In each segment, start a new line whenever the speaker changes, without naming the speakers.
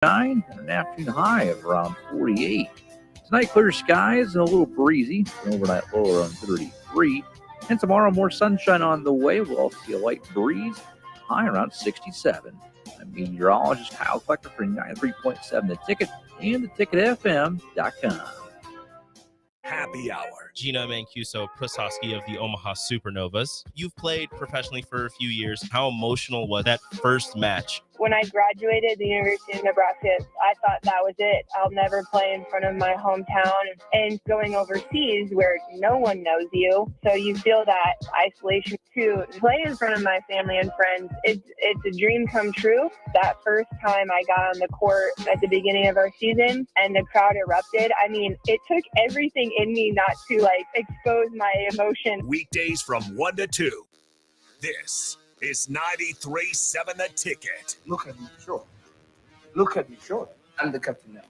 And an afternoon high of around 48. Tonight, clear skies and a little breezy. An overnight low around 33. And tomorrow, more sunshine on the way. We'll also see a light breeze, high around 67. I'm meteorologist Kyle Klecker for 93.7 The Ticket and theticketfm.com.
Happy Hour. Gina Mancuso-Prasowski of the Omaha Supernovas. You've played professionally for a few years. How emotional was that first match?
When I graduated the University of Nebraska, I thought that was it. I'll never play in front of my hometown. And going overseas where no one knows you, so you feel that isolation. To play in front of my family and friends, it's a dream come true. That first time I got on the court at the beginning of our season and the crowd erupted, I mean, it took everything in me not to expose my emotion.
Weekdays from 1 to 2. This is 93.7 The Ticket.
Look at me short. Look at me short. I'm the captain now.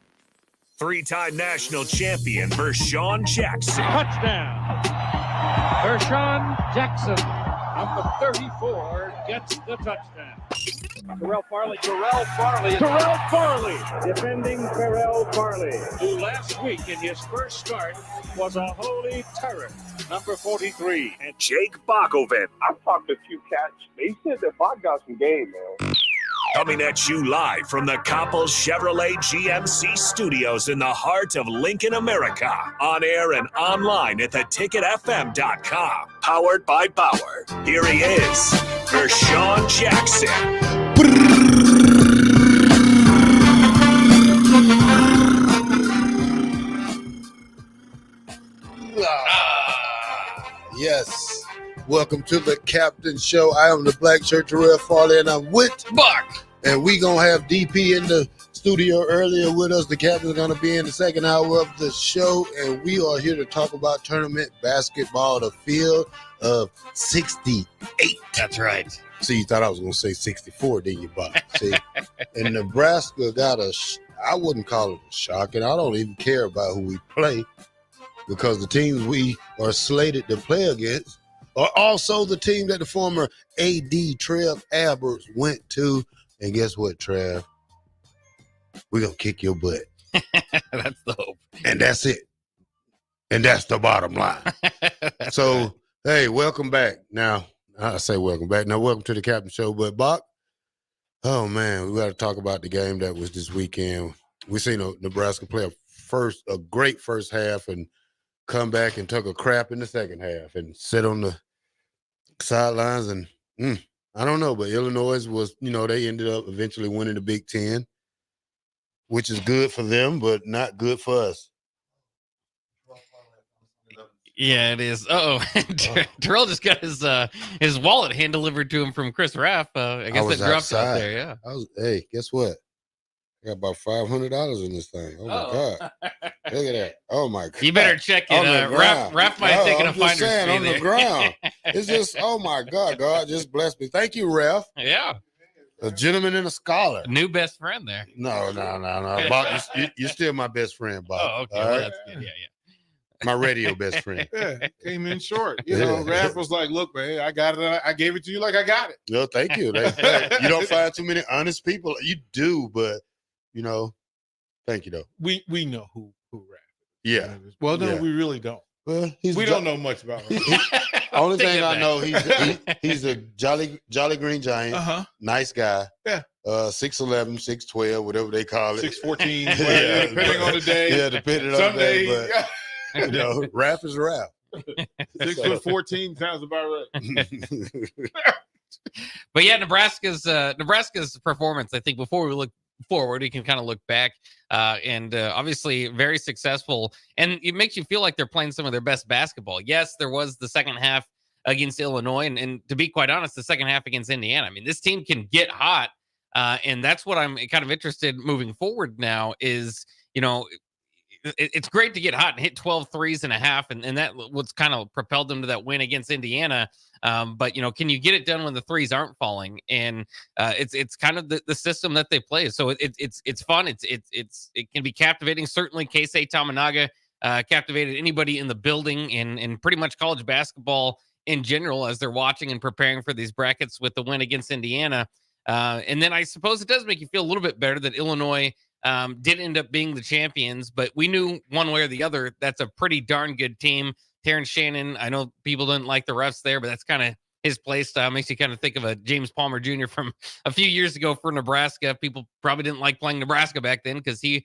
Three-time national champion Vershawn Jackson.
Touchdown. Vershawn Jackson, number 34, gets the touchdown. Terrell Farley, defending Terrell Farley, who last week in his first start was a holy terror. Number 43.
And Jake Bakoven.
I've talked to a few cats. They said that Bach got some game, man.
Coming at you live from the Coppel Chevrolet GMC studios in the heart of Lincoln, America. On air and online at theticketfm.com. Powered by Bauer. Here he is, Vershawn Jackson.
Yes. Welcome to the Captain Show. I am the Black Shirt Terrell Farley, and I'm with
Buck.
And we going to have DP in the studio earlier with us. The Captain's going to be in the second hour of the show, and we are here to talk about tournament basketball, the field of 68.
That's right.
See, you thought I was going to say 64, didn't you, Buck? See, and Nebraska got I wouldn't call it a shock, and I don't even care about who we play because the teams we are slated to play against are also the team that the former AD Trev Alberts went to. And guess what, Trev? We're going to kick your butt.
That's the hope.
And that's it. And that's the bottom line. So, hey, welcome back. Now, I say welcome back. Now, welcome to the Captain Show. But, Bach, oh, man, we got to talk about the game that was this weekend. We seen Nebraska play a great first half and come back and took a crap in the second half and sit on the sidelines and I don't know, but Illinois was, they ended up eventually winning the Big Ten, which is good for them, but not good for us.
Yeah, it is. Terrell just got his wallet hand delivered to him from Chris Raff. I guess that dropped out there, yeah.
Hey, guess what? I got about $500 in this thing. Oh, my God. Look at that. Oh, my God.
You better check it. Raff might have taken a finder's fee
on the ground. It's just, oh, my God. God just blessed me. Thank you, Raff.
Yeah.
A gentleman and a scholar.
New best friend there.
No. Bob, you're still my best friend, Bob.
Oh, okay. Well, that's good. Yeah.
My radio best friend.
Yeah, came in short. Raff was like, look, man, I got it. I gave it to you like I got it.
Well, thank you. You don't find too many honest people. You do, but thank you though.
We know who Raff is.
Yeah.
Well, no, we really don't.
Well,
we don't know much about him.
Only thing I know, he's a jolly green giant. Nice guy.
Yeah.
6'11", 6'12", whatever they call it.
6'14", yeah, depending on the day.
Yeah, depending on the day. But Raff is Raff.
6'14" sounds about right.
But yeah, Nebraska's performance, I think, before we look forward, we can kind of look back and obviously very successful, and it makes you feel like they're playing some of their best basketball. Yes, there was the second half against Illinois, and to be quite honest, the second half against Indiana. I mean, this team can get hot, and that's what I'm kind of interested moving forward now is, it's great to get hot and hit 12 threes and a half, and that what's kind of propelled them to that win against Indiana. But can you get it done when the threes aren't falling? And it's kind of the system that they play. So it's fun. It can be captivating. Certainly, Keisei Tamanaga captivated anybody in the building and pretty much college basketball in general as they're watching and preparing for these brackets with the win against Indiana. And then I suppose it does make you feel a little bit better that Illinois did end up being the champions, but we knew one way or the other that's a pretty darn good team. Terrence Shannon, I know people didn't like the refs there, but that's kind of his play style. Makes you kind of think of a James Palmer Jr. from a few years ago for Nebraska. People probably didn't like playing Nebraska back then because he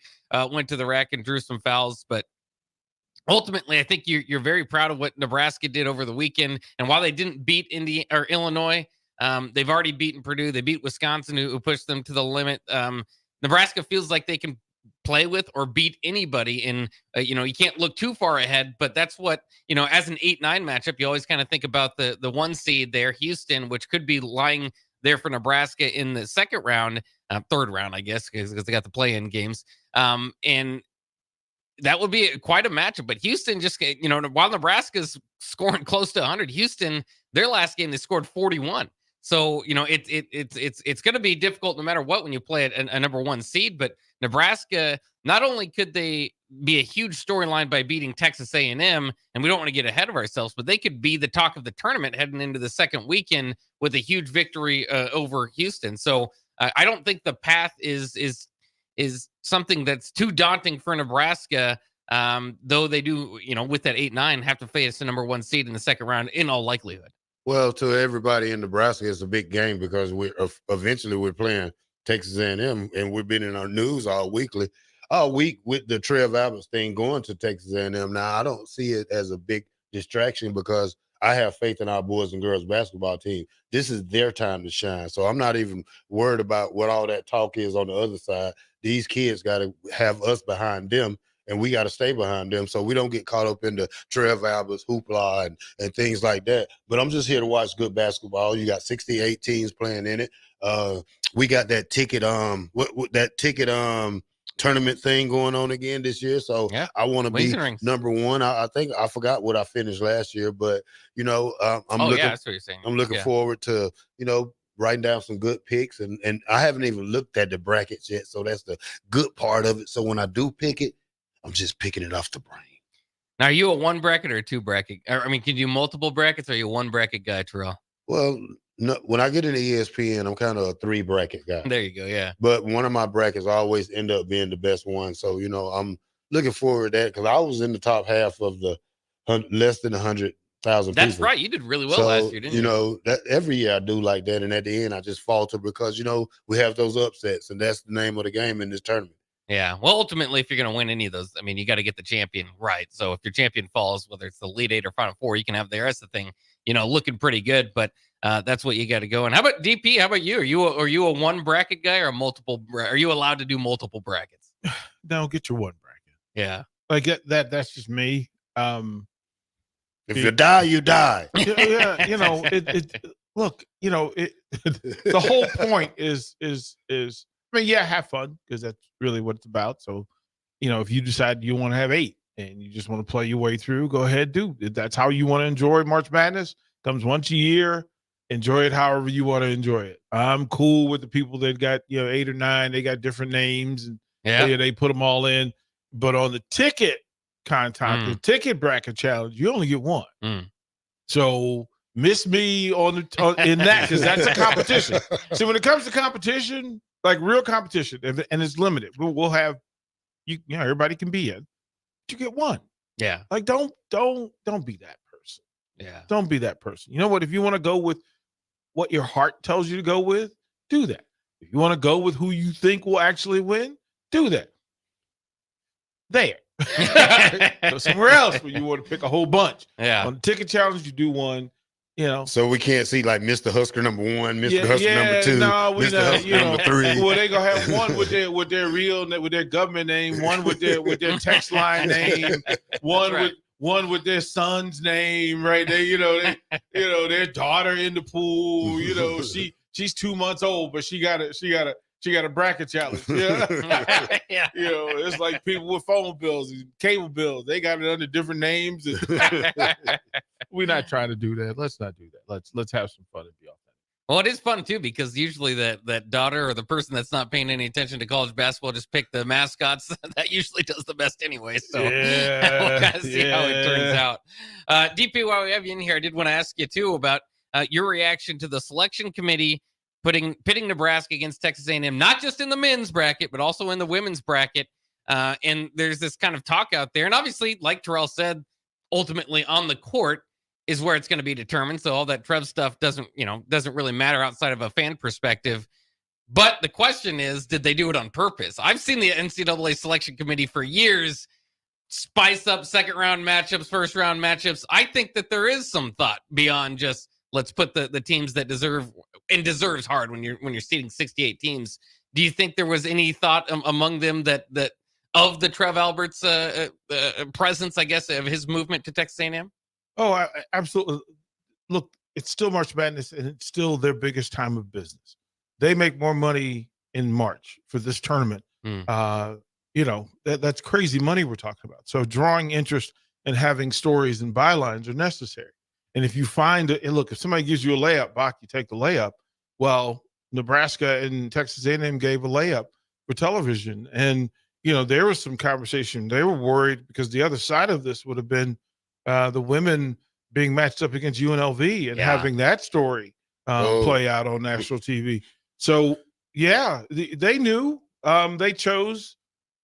went to the rack and drew some fouls. But ultimately, I think you're very proud of what Nebraska did over the weekend. And while they didn't beat Illinois, they've already beaten Purdue. They beat Wisconsin, who pushed them to the limit. Nebraska feels like they can play with or beat anybody. And, you can't look too far ahead, but that's what, as an 8-9 matchup, you always kind of think about the one seed there, Houston, which could be lying there for Nebraska in the second round, third round, I guess, because they got the play-in games. And that would be quite a matchup. But Houston just, while Nebraska's scoring close to 100, Houston, their last game, they scored 41. So, it's going to be difficult no matter what when you play a number one seed. But Nebraska, not only could they be a huge storyline by beating Texas A&M, and we don't want to get ahead of ourselves, but they could be the talk of the tournament heading into the second weekend with a huge victory over Houston. So I don't think the path is something that's too daunting for Nebraska, though they do, with that 8-9, have to face the number one seed in the second round in all likelihood.
Well, to everybody in Nebraska, it's a big game because we're playing Texas A&M, and we've been in our news all week with the Trev Alberts thing going to Texas A&M. Now, I don't see it as a big distraction because I have faith in our boys and girls basketball team. This is their time to shine. So I'm not even worried about what all that talk is on the other side. These kids got to have us behind them, and we got to stay behind them so we don't get caught up in the Trev Alberts hoopla and things like that. But I'm just here to watch good basketball. You got 68 teams playing in it. We got that ticket tournament thing going on again this year. So yeah, I want to be number one. I think I forgot what I finished last year, but I'm looking forward to, writing down some good picks, and I haven't even looked at the brackets yet. So that's the good part of it. So when I do pick it, I'm just picking it off the brain.
Now, are you a one bracket or a two bracket? Can you do multiple brackets, or are you a one bracket guy, Terrell?
Well, no, when I get into ESPN, I'm kind of a three bracket guy.
There you go, yeah.
But one of my brackets always end up being the best one. So, I'm looking forward to that because I was in the top half of the less than 100,000 people.
That's right. You did really well last year, didn't you?
That every year I do like that. And at the end, I just falter because, we have those upsets, and that's the name of the game in this tournament.
Yeah. Well, ultimately, if you're going to win any of those, you got to get the champion right. So if your champion falls, whether it's the Elite Eight or Final Four, you can have the rest of the thing, looking pretty good. But that's what you got to go. And how about DP? How about you? Are you a one bracket guy or a multiple? Are you allowed to do multiple brackets?
No, get your one bracket.
Yeah.
Like that's just me.
If you die, you die.
Yeah. Look, the whole point is have fun because that's really what it's about. So, if you decide you want to have 8 and you just want to play your way through, go ahead, do. If that's how you want to enjoy March Madness. Comes once a year. Enjoy it however you want to enjoy it. I'm cool with the people that got 8 or 9. They got different names and they put them all in. But on the ticket content, the ticket bracket challenge, you only get one. So miss me in that because that's a competition. So when it comes to competition, like real competition, and it's limited, we'll have everybody can be in. But you get one.
Yeah.
Like don't be that person.
Yeah.
Don't be that person. You know what? If you want to go with what your heart tells you to go with, do that. If you want to go with who you think will actually win, do that. There. Go somewhere else where you want to pick a whole bunch.
Yeah.
On the ticket challenge, you do one.
So we can't see like Mr. Husker number 1, Mr. Husker number 2, Mr. Husker number 3.
Well, they gonna have one with their government name, one with their text line name, one with their son's name, right? Their daughter in the pool. She's 2 months old, but she got a bracket challenge. Yeah.
Yeah.
It's like people with phone bills and cable bills. They got it under different names. We're not trying to do that. Let's not do that. Let's have some fun and be authentic.
Well, it is fun too because usually that daughter or the person that's not paying any attention to college basketball just pick the mascots. That usually does the best anyway. So we'll kind of see how it turns out. DP, while we have you in here, I did want to ask you too about your reaction to the selection committee pitting Nebraska against Texas A&M, not just in the men's bracket, but also in the women's bracket. And there's this kind of talk out there. And obviously, like Terrell said, ultimately on the court is where it's going to be determined. So all that Trev stuff doesn't really matter outside of a fan perspective. But the question is, did they do it on purpose? I've seen the NCAA selection committee for years spice up second round matchups, first round matchups. I think that there is some thought beyond just let's put the teams that deserve, and deserves hard when you're seeding 68 teams. Do you think there was any thought among them that of the Trev Alberts presence, I guess, of his movement to Texas A&M?
Oh, absolutely. Look, it's still March Madness, and it's still their biggest time of business. They make more money in March for this tournament. That's crazy money we're talking about. So drawing interest and having stories and bylines are necessary. And if you find it, and look, if somebody gives you a layup, Bach, you take the layup. Well, Nebraska and Texas A&M gave a layup for television. And, there was some conversation. They were worried because the other side of this would have been the women being matched up against UNLV and having that story play out on national TV. So, they knew. They chose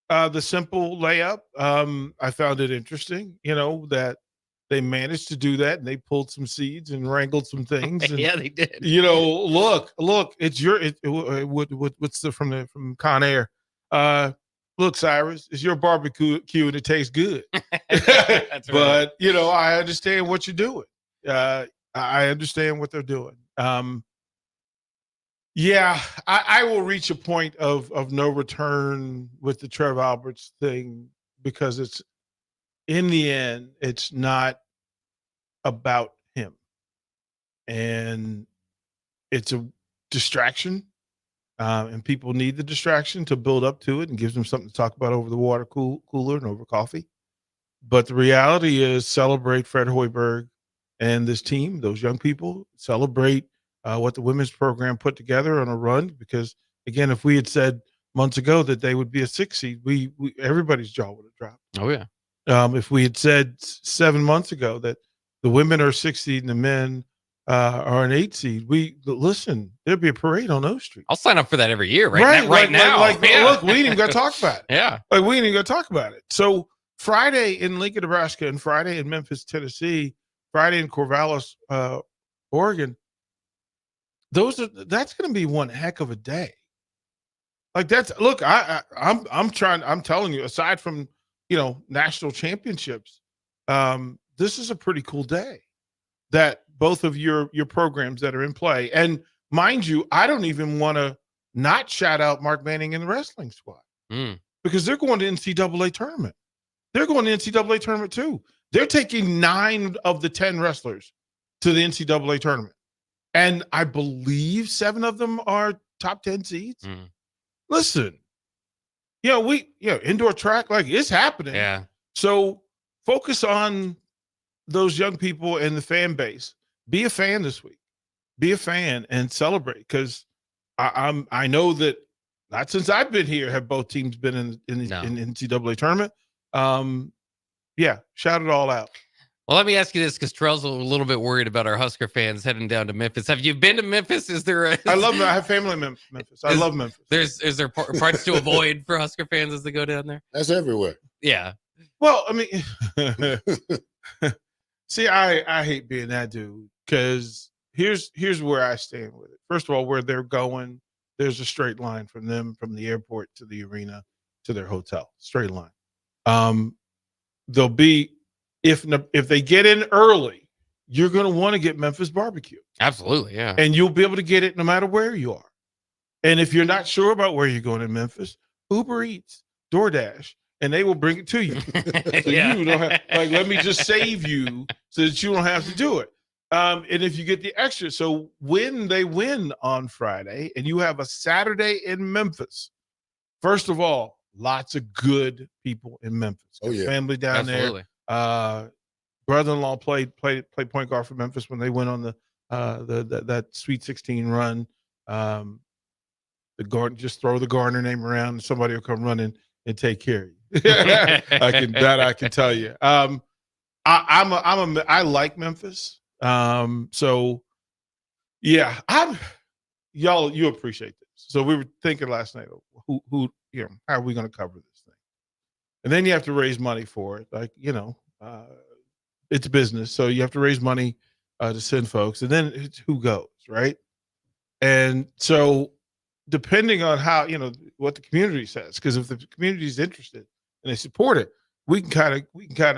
the simple layup. I found it interesting, that they managed to do that, and they pulled some seeds and wrangled some things. And,
yeah, they did.
Look, it's from Con Air. Look, Cyrus, it's your barbecue and it tastes good.
That's right.
But, I understand what you're doing. I understand what they're doing. I will reach a point of no return with the Trev Alberts thing, because it's, in the end, it's not about him. And it's a distraction. And people need the distraction to build up to it, and gives them something to talk about over the water cooler and over coffee. But the reality is, celebrate Fred Hoiberg and this team, those young people. Celebrate what the women's program put together on a run, because again, if we had said months ago that they would be a 6 seed, we everybody's jaw would have dropped.
Oh yeah.
If we had said 7 months ago that the women are 6 seed and the men are an 8 seed, there'd be a parade on O Street.
I'll sign up for that every year. Right now.
Look, we ain't even got to talk about it.
Yeah.
We ain't even got to talk about it. So Friday in Lincoln, Nebraska, and Friday in Memphis, Tennessee, Friday in Corvallis, Oregon. That's going to be one heck of a day. I'm telling you, aside from, national championships, this is a pretty cool day that both of your programs that are in play. And mind you, I don't even want to not shout out Mark Manning and the wrestling squad because they're going to NCAA tournament. They're going to NCAA tournament too. They're taking 9 of the 10 wrestlers to the NCAA tournament. And I believe 7 of them are top 10 seeds. Listen, indoor track, it's happening.
Yeah.
So focus on those young people and the fan base. Be a fan this week. Be a fan and celebrate, because I know that not since I've been here have both teams been in NCAA tournament. Shout it all out.
Well, let me ask you this, because Terrell's a little bit worried about our Husker fans heading down to Memphis. Have you been to Memphis? I
have family in Memphis. I love Memphis.
Is there parts to avoid for Husker fans as they go down there?
That's everywhere.
Yeah.
Well, I mean, see, I hate being that dude, because here's where I stand with it. First of all, where they're going, there's a straight line from them, from the airport to the arena to their hotel. Straight line. They'll be, if they get in early, you're going to want to get Memphis barbecue.
Absolutely, yeah.
And you'll be able to get it no matter where you are. And if you're not sure about where you're going in Memphis, Uber Eats, DoorDash, and they will bring it to you. So you don't have, let me just save you so that you don't have to do it. And if you get the extra, so when they win on Friday and you have a Saturday in Memphis, first of all, lots of good people in Memphis.
Oh yeah,
family down
Absolutely.
there. Brother-in-law played point guard for Memphis when they went on that Sweet 16 run. Just throw the Gardner name around, and somebody will come running and take care of you. I can tell you. I like Memphis. So yeah, you appreciate this. So we were thinking last night, who how are we going to cover this thing? And then you have to raise money for it. Like, it's business. So you have to raise money to send folks. And then it's who goes, right? And so depending on how, what the community says, because if the community is interested and they support it, we can kind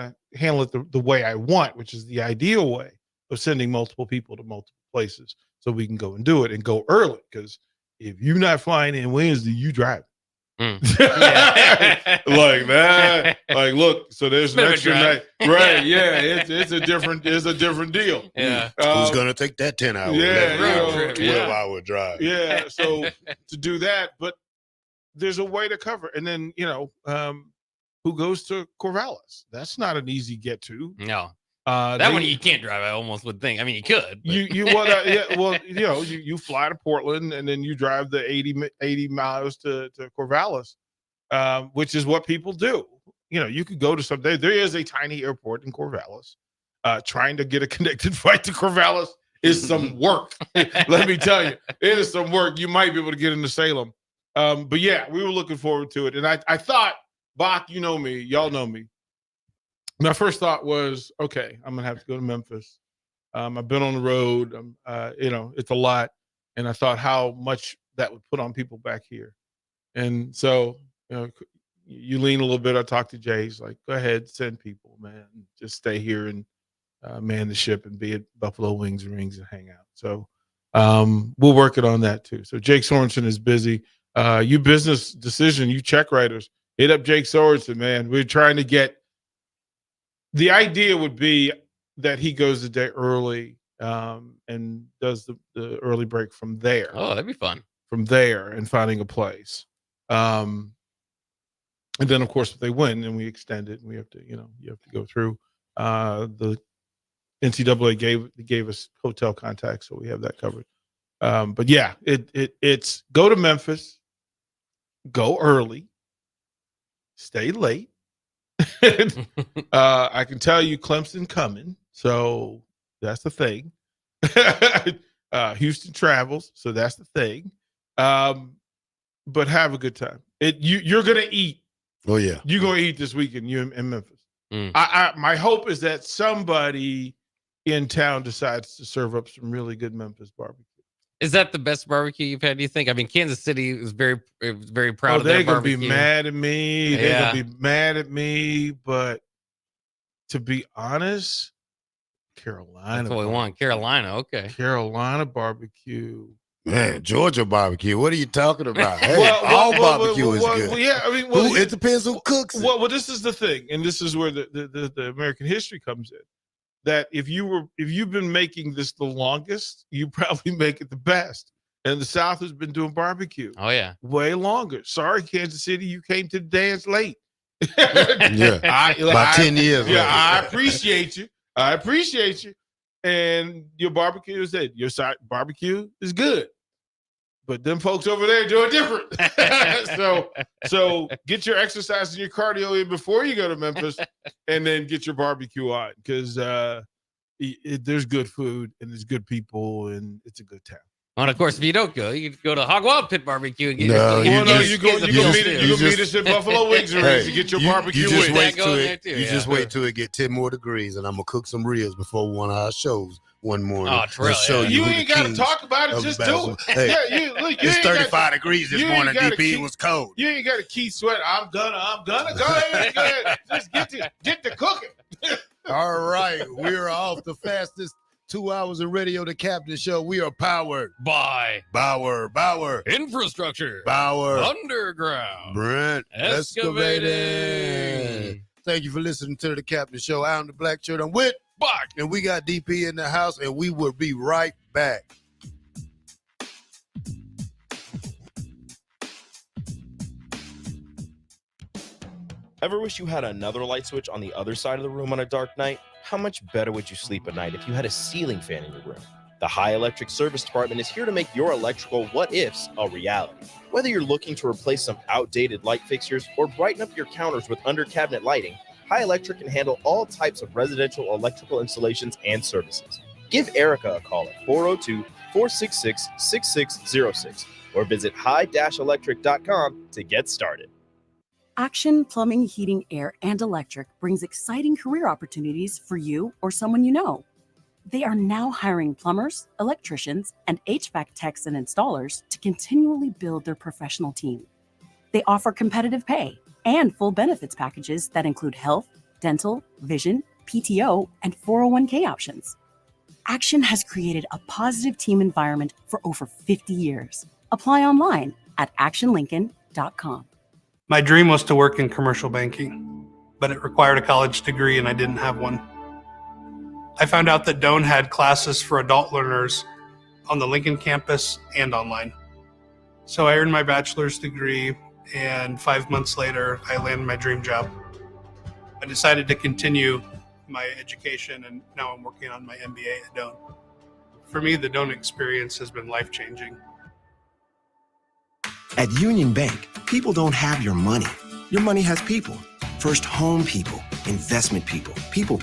of handle it the way I want, which is the ideal way of sending multiple people to multiple places so we can go and do it and go early. Because if you're not flying in Wednesday, you drive. Like, man, like, look, so there's an extra night, right? Yeah, it's a different deal.
Yeah,
who's gonna take that 10 hours?
Yeah,
12-hour drive.
Yeah, so to do that, but there's a way to cover. And then who goes to Corvallis? That's not an easy get to.
No. That one you can't drive. I almost would think. I mean, you could. But.
You fly to Portland and then you drive the 80 miles to Corvallis, which is what people do. You could go to there is a tiny airport in Corvallis. Trying to get a connected flight to Corvallis is some work. Let me tell you, it is some work. You might be able to get into Salem, but yeah, we were looking forward to it. And I thought, Bach, you know me, y'all know me. My first thought was, okay, I'm gonna have to go to Memphis. I've been on the road. It's a lot, and I thought how much that would put on people back here. And so, you lean a little bit. I talked to Jay. He's like, go ahead, send people, man. Just stay here and man the ship and be at Buffalo Wings and Rings and hang out. So we'll work it on that too. So Jake Sorensen is busy. You business decision, you check writers, hit up Jake Sorensen, man. We're trying to get. The idea would be that he goes a day early and does the early break from there.
Oh, that'd be fun.
From there and finding a place. And then, of course, if they win, then we extend it and we have to, you have to go through. The NCAA gave us hotel contacts, so we have that covered. But yeah, it's go to Memphis, go early, stay late. I can tell you Clemson coming, so that's the thing. Houston travels, so that's the thing. But have a good time. You're gonna eat.
Oh yeah,
you're gonna eat this weekend. You in Memphis. My hope is that somebody in town decides to serve up some really good Memphis barbecue.
Is that the best barbecue you've had, do you think? I mean, Kansas City is very proud of their
they're gonna
barbecue.
be mad at me. Yeah. They're gonna be mad at me, but to be honest, Carolina.
That's what we want. Carolina, okay.
Carolina barbecue.
Man, Georgia barbecue. What are you talking about? Hey, all barbecue is good.
Well, yeah, I mean,
it depends who cooks it.
Well, this is the thing, and this is where the American history comes in. That if you've been making this the longest, you probably make it the best. And the South has been doing barbecue.
Oh yeah,
way longer. Sorry, Kansas City, you came to the dance late.
Yeah, about 10 years.
Yeah, I appreciate you. And your barbecue is that your side barbecue is good, but them folks over there doing different. so get your exercise and your cardio in before you go to Memphis, and then get your barbecue on because there's good food and there's good people and it's a good town.
And of course, if you don't go, you can go to Hog Wild Pit Barbecue and get
you go meet us at Buffalo Wings and Rings to get your barbecue.
You just wait till it get 10 more degrees, and I'm gonna cook some ribs before one of our shows one morning.
Oh, Terrell,
you ain't got to talk about it. Just do it.
Hey, it's 35 degrees this morning. DP, it was cold.
You ain't got to keep sweating. I'm gonna go ahead. Just get to cooking.
All right, we're off the fastest 2 hours of radio, the Captain Show. We are powered
by
Bauer
Infrastructure,
Bauer
Underground,
Brent Excavating. Thank you for listening to the Captain Show. I'm the Black Shirt. I'm with
Bach,
and we got DP in the house, and we will be right back.
Ever wish you had another light switch on the other side of the room on a dark night? How much better would you sleep at night if you had a ceiling fan in your room? The High Electric Service Department is here to make your electrical what-ifs a reality. Whether you're looking to replace some outdated light fixtures or brighten up your counters with under-cabinet lighting, High Electric can handle all types of residential electrical installations and services. Give Erica a call at 402-466-6606 or visit high-electric.com to get started.
Action Plumbing, Heating, Air, and Electric brings exciting career opportunities for you or someone you know. They are now hiring plumbers, electricians, and HVAC techs and installers to continually build their professional team. They offer competitive pay and full benefits packages that include health, dental, vision, PTO, and 401k options. Action has created a positive team environment for over 50 years. Apply online at actionlincoln.com.
My dream was to work in commercial banking, but it required a college degree and I didn't have one. I found out that Doane had classes for adult learners on the Lincoln campus and online. So I earned my bachelor's degree, and 5 months later, I landed my dream job. I decided to continue my education, and now I'm working on my MBA at Doane. For me, the Doane experience has been life-changing.
At Union Bank, people don't have your money. Your money has people. First home people, investment people, people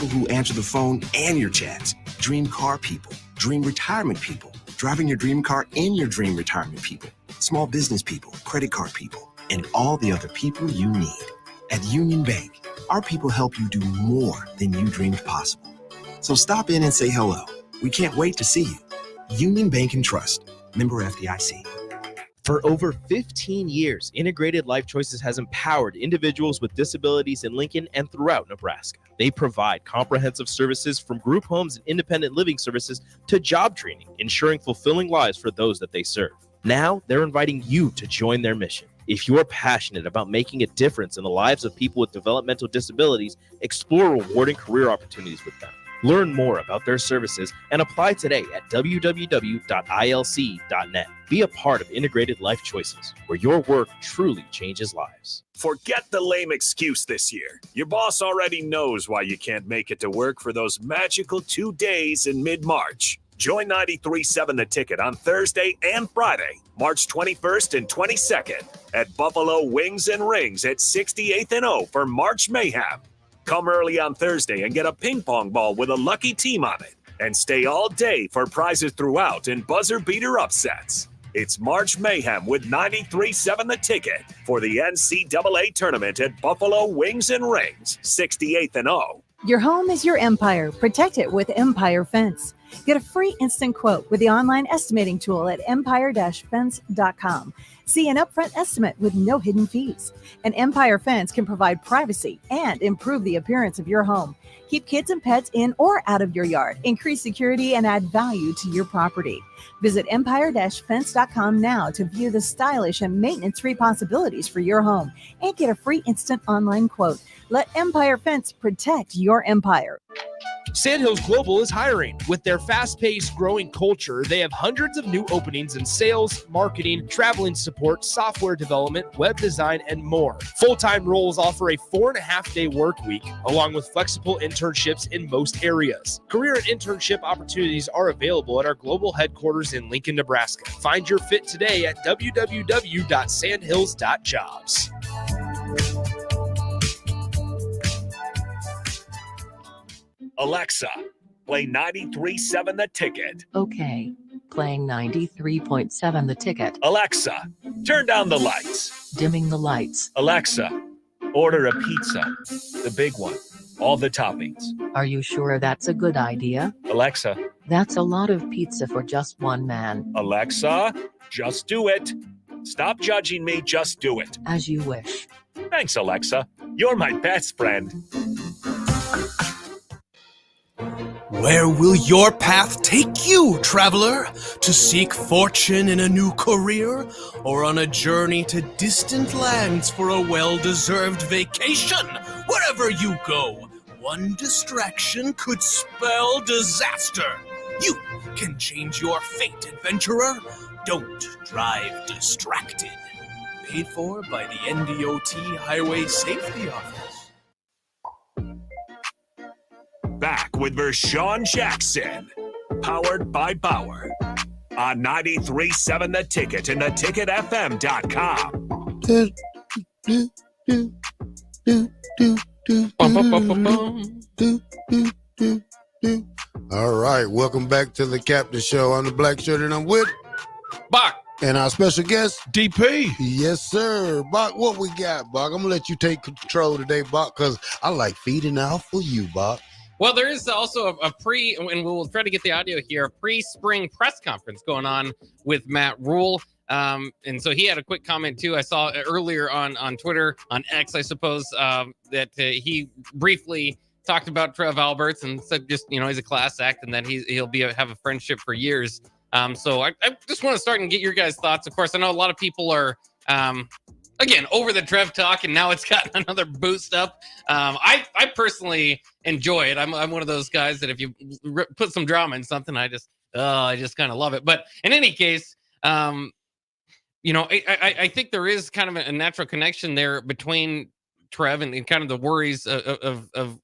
who answer the phone and your chats, dream car people, dream retirement people, driving your dream car in your dream retirement people, small business people, credit card people, and all the other people you need. At Union Bank, our people help you do more than you dreamed possible. So stop in and say hello. We can't wait to see you. Union Bank and Trust, member FDIC.
For over 15 years, Integrated Life Choices has empowered individuals with disabilities in Lincoln and throughout Nebraska. They provide comprehensive services from group homes and independent living services to job training, ensuring fulfilling lives for those that they serve. Now, they're inviting you to join their mission. If you're passionate about making a difference in the lives of people with developmental disabilities, explore rewarding career opportunities with them. Learn more about their services and apply today at www.ilc.net. Be a part of Integrated Life Choices, where your work truly changes lives.
Forget the lame excuse this year. Your boss already knows why you can't make it to work for those magical 2 days in mid-March. Join 93.7 The Ticket on Thursday and Friday, March 21st and 22nd at Buffalo Wings and Rings at 68th and O for March Mayhem. Come early on Thursday and get a ping pong ball with a lucky team on it. And stay all day for prizes throughout and buzzer beater upsets. It's March Mayhem with 93.7 The Ticket for the NCAA tournament at Buffalo Wings and Rings, 68th and O.
Your home is your empire. Protect it with Empire Fence. Get a free instant quote with the online estimating tool at empire-fence.com. See an upfront estimate with no hidden fees. An Empire Fence can provide privacy and improve the appearance of your home. Keep kids and pets in or out of your yard. Increase security and add value to your property. Visit empire-fence.com now to view the stylish and maintenance-free possibilities for your home and get a free instant online quote. Let Empire Fence protect your empire.
Sandhills Global is hiring. With their fast-paced, growing culture, they have hundreds of new openings in sales, marketing, traveling support, software development, web design, and more. Full-time roles offer a 4.5-day work week, along with flexible internships in most areas. Career and internship opportunities are available at our global headquarters in Lincoln, Nebraska. Find your fit today at www.sandhills.jobs.
Alexa, play 93.7 The Ticket.
Okay, playing 93.7 The Ticket.
Alexa, turn down the lights.
Dimming the lights.
Alexa, order a pizza, the big one, all the toppings.
Are you sure that's a good idea?
Alexa.
That's a lot of pizza for just one man.
Alexa, just do it. Stop judging me, just do it.
As you wish.
Thanks, Alexa. You're my best friend.
Where will your path take you, traveler? To seek fortune in a new career? Or on a journey to distant lands for a well-deserved vacation? Wherever you go, one distraction could spell disaster. You can change your fate, adventurer. Don't drive distracted. Paid for by the NDOT Highway Safety Office.
Back with Vershawn Jackson, powered by Bauer, on 93.7 The Ticket and theticketfm.com.
All right, welcome back to the Captain Show. I'm the Black Shirt, and I'm with
Bach.
And our special guest,
DP.
Yes, sir. Bach, what we got, Bach? I'm going to let you take control today, Bach, because I like feeding out for you, Bach.
Well, there is also a pre, and we'll try to get the audio here, a pre-spring press conference going on with Matt Rule. And so he had a quick comment, too. I saw earlier on Twitter, on X, I suppose, that he briefly talked about Trev Alberts and said just, he's a class act and that he'll have a friendship for years. So I just want to start and get your guys' thoughts. Of course, I know a lot of people are, again, over the Trev talk, and now it's gotten another boost up. I personally enjoy it. I'm one of those guys that if you put some drama in something, I just kind of love it. But in any case, I think there is kind of a natural connection there between Trev and kind of the worries of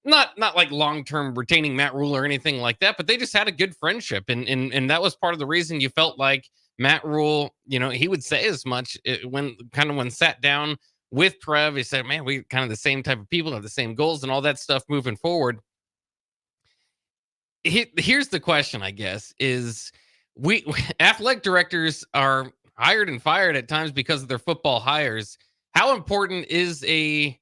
not like long-term retaining Matt Rule or anything like that, but they just had a good friendship. And that was part of the reason you felt like Matt Rule, he would say as much when sat down with Trev. He said, man, we kind of the same type of people, have the same goals and all that stuff moving forward. Here's the question, I guess, is we athletic directors are hired and fired at times because of their football hires. How important is a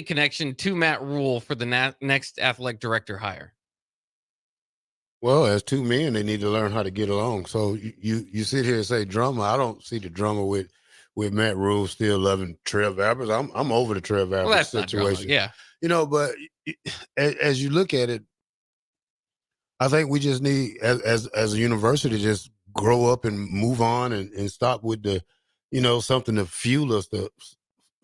connection to Matt Rule for the next athletic director hire?
Well, as two men, they need to learn how to get along. So you sit here and say drama. I don't see the drama with Matt Rule still loving Trev Alberts. I'm over the Trev Alberts situation.
Not drama, yeah.
But as you look at it, I think we just need, as a university, just grow up and move on and stop with the, something to fuel us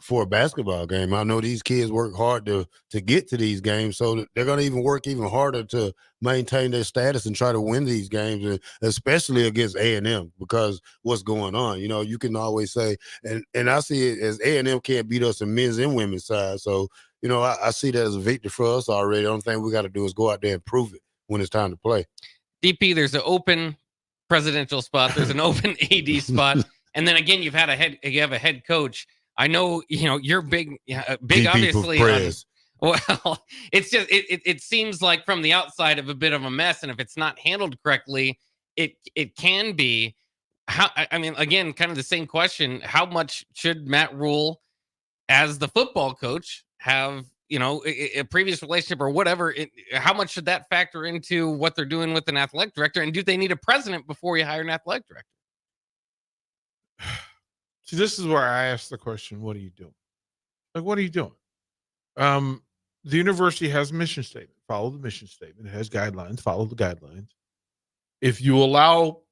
for a basketball game. I know these kids work hard to get to these games, so they're going to even work even harder to maintain their status and try to win these games, and especially against A&M, because what's going on. You can always say, and I see it as A&M can't beat us in men's and women's side. So, I see that as a victory for us already. The only thing we got to do is go out there and prove it when it's time to play.
DP, there's an open presidential spot. There's an open AD spot. And then again, you have a head coach. I know, you're big, obviously. Well, it's just, it seems like from the outside of a bit of a mess. And if it's not handled correctly, it can be again, kind of the same question. How much should Matt Rule, as the football coach, have, a previous relationship or whatever? How much should that factor into what they're doing with an athletic director? And do they need a president before you hire an athletic director?
See, this is where I ask the question, what are you doing? Like, what are you doing? The university has a mission statement. Follow the mission statement. It has guidelines. Follow the guidelines. If you allow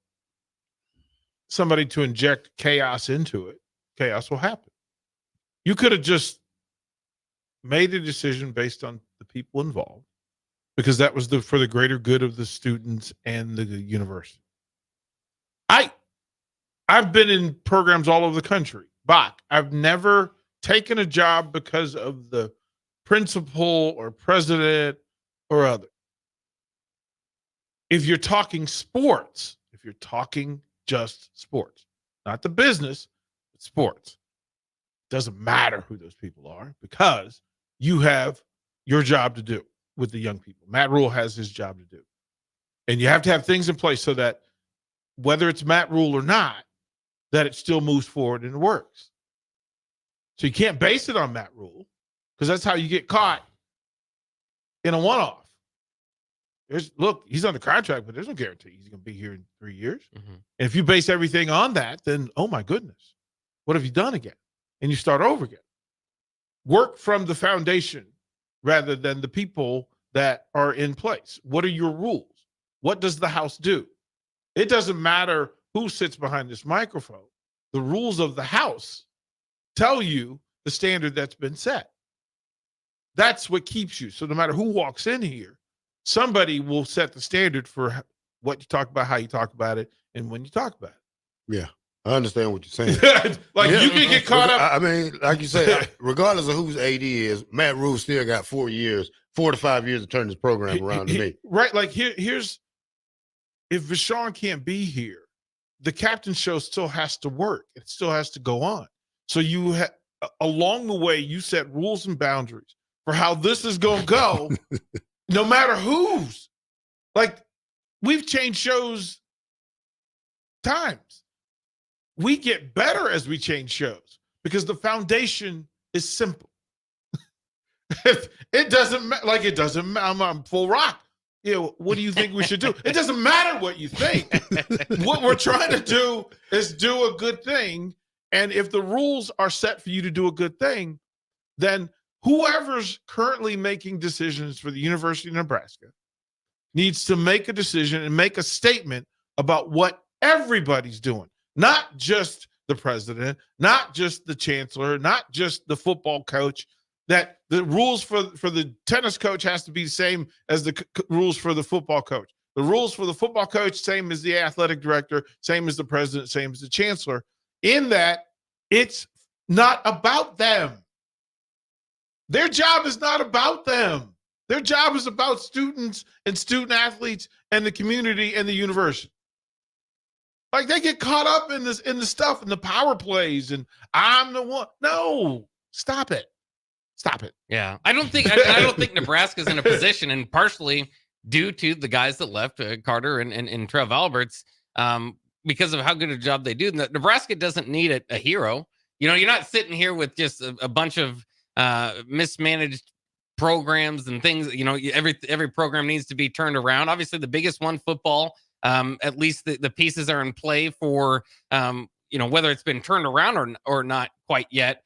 somebody to inject chaos into it, chaos will happen. You could have just made a decision based on the people involved, because that was for the greater good of the students and the university. I've been in programs all over the country. Bach, I've never taken a job because of the principal or president or other. If you're talking sports, if you're talking just sports, not the business, but sports, it doesn't matter who those people are, because you have your job to do with the young people. Matt Rule has his job to do. And you have to have things in place so that whether it's Matt Rule or not, that it still moves forward and it works. So you can't base it on Matt Rule, because that's how you get caught in a one-off. Look, he's under contract, but there's no guarantee he's going to be here in 3 years. Mm-hmm. And if you base everything on that, then, oh my goodness, what have you done again? And you start over again. Work from the foundation rather than the people that are in place. What are your rules? What does the house do? It doesn't matter who sits behind this microphone. The rules of the house tell you the standard that's been set. That's what keeps you. So no matter who walks in here, somebody will set the standard for what you talk about, how you talk about it, and when you talk about it.
Yeah, I understand what you're saying.
You can get caught up.
I mean, like you said, regardless of who's AD is, Matt Rule still got 4 to 5 years to turn this program around to me.
Right. Like here's, if Vashon can't be here, the captain show still has to work. It still has to go on. So you along the way, you set rules and boundaries for how this is going to go. No matter who's. Like, we've changed shows times. We get better as we change shows because the foundation is simple. It doesn't matter. Like, it doesn't matter. I'm full rock. What do you think we should do? It doesn't matter what you think. What we're trying to do is do a good thing. And if the rules are set for you to do a good thing, then whoever's currently making decisions for the University of Nebraska needs to make a decision and make a statement about what everybody's doing, not just the president, not just the chancellor, not just the football coach, that the rules for the tennis coach has to be the same as the rules for the football coach. The rules for the football coach, same as the athletic director, same as the president, same as the chancellor, in that it's not about them. Their job is not about them. Their job is about students and student athletes and the community and the university. Like, they get caught up in this, in the stuff, in the power plays, and I'm the one. No, stop it. Stop it.
Yeah. I don't think Nebraska's in a position, and partially due to the guys that left, Carter and Trev Alberts, because of how good a job they do. Nebraska doesn't need a hero. You're not sitting here with just a bunch of mismanaged programs and things. Every program needs to be turned around. Obviously, the biggest one, football, at least the pieces are in play for, whether it's been turned around or not quite yet.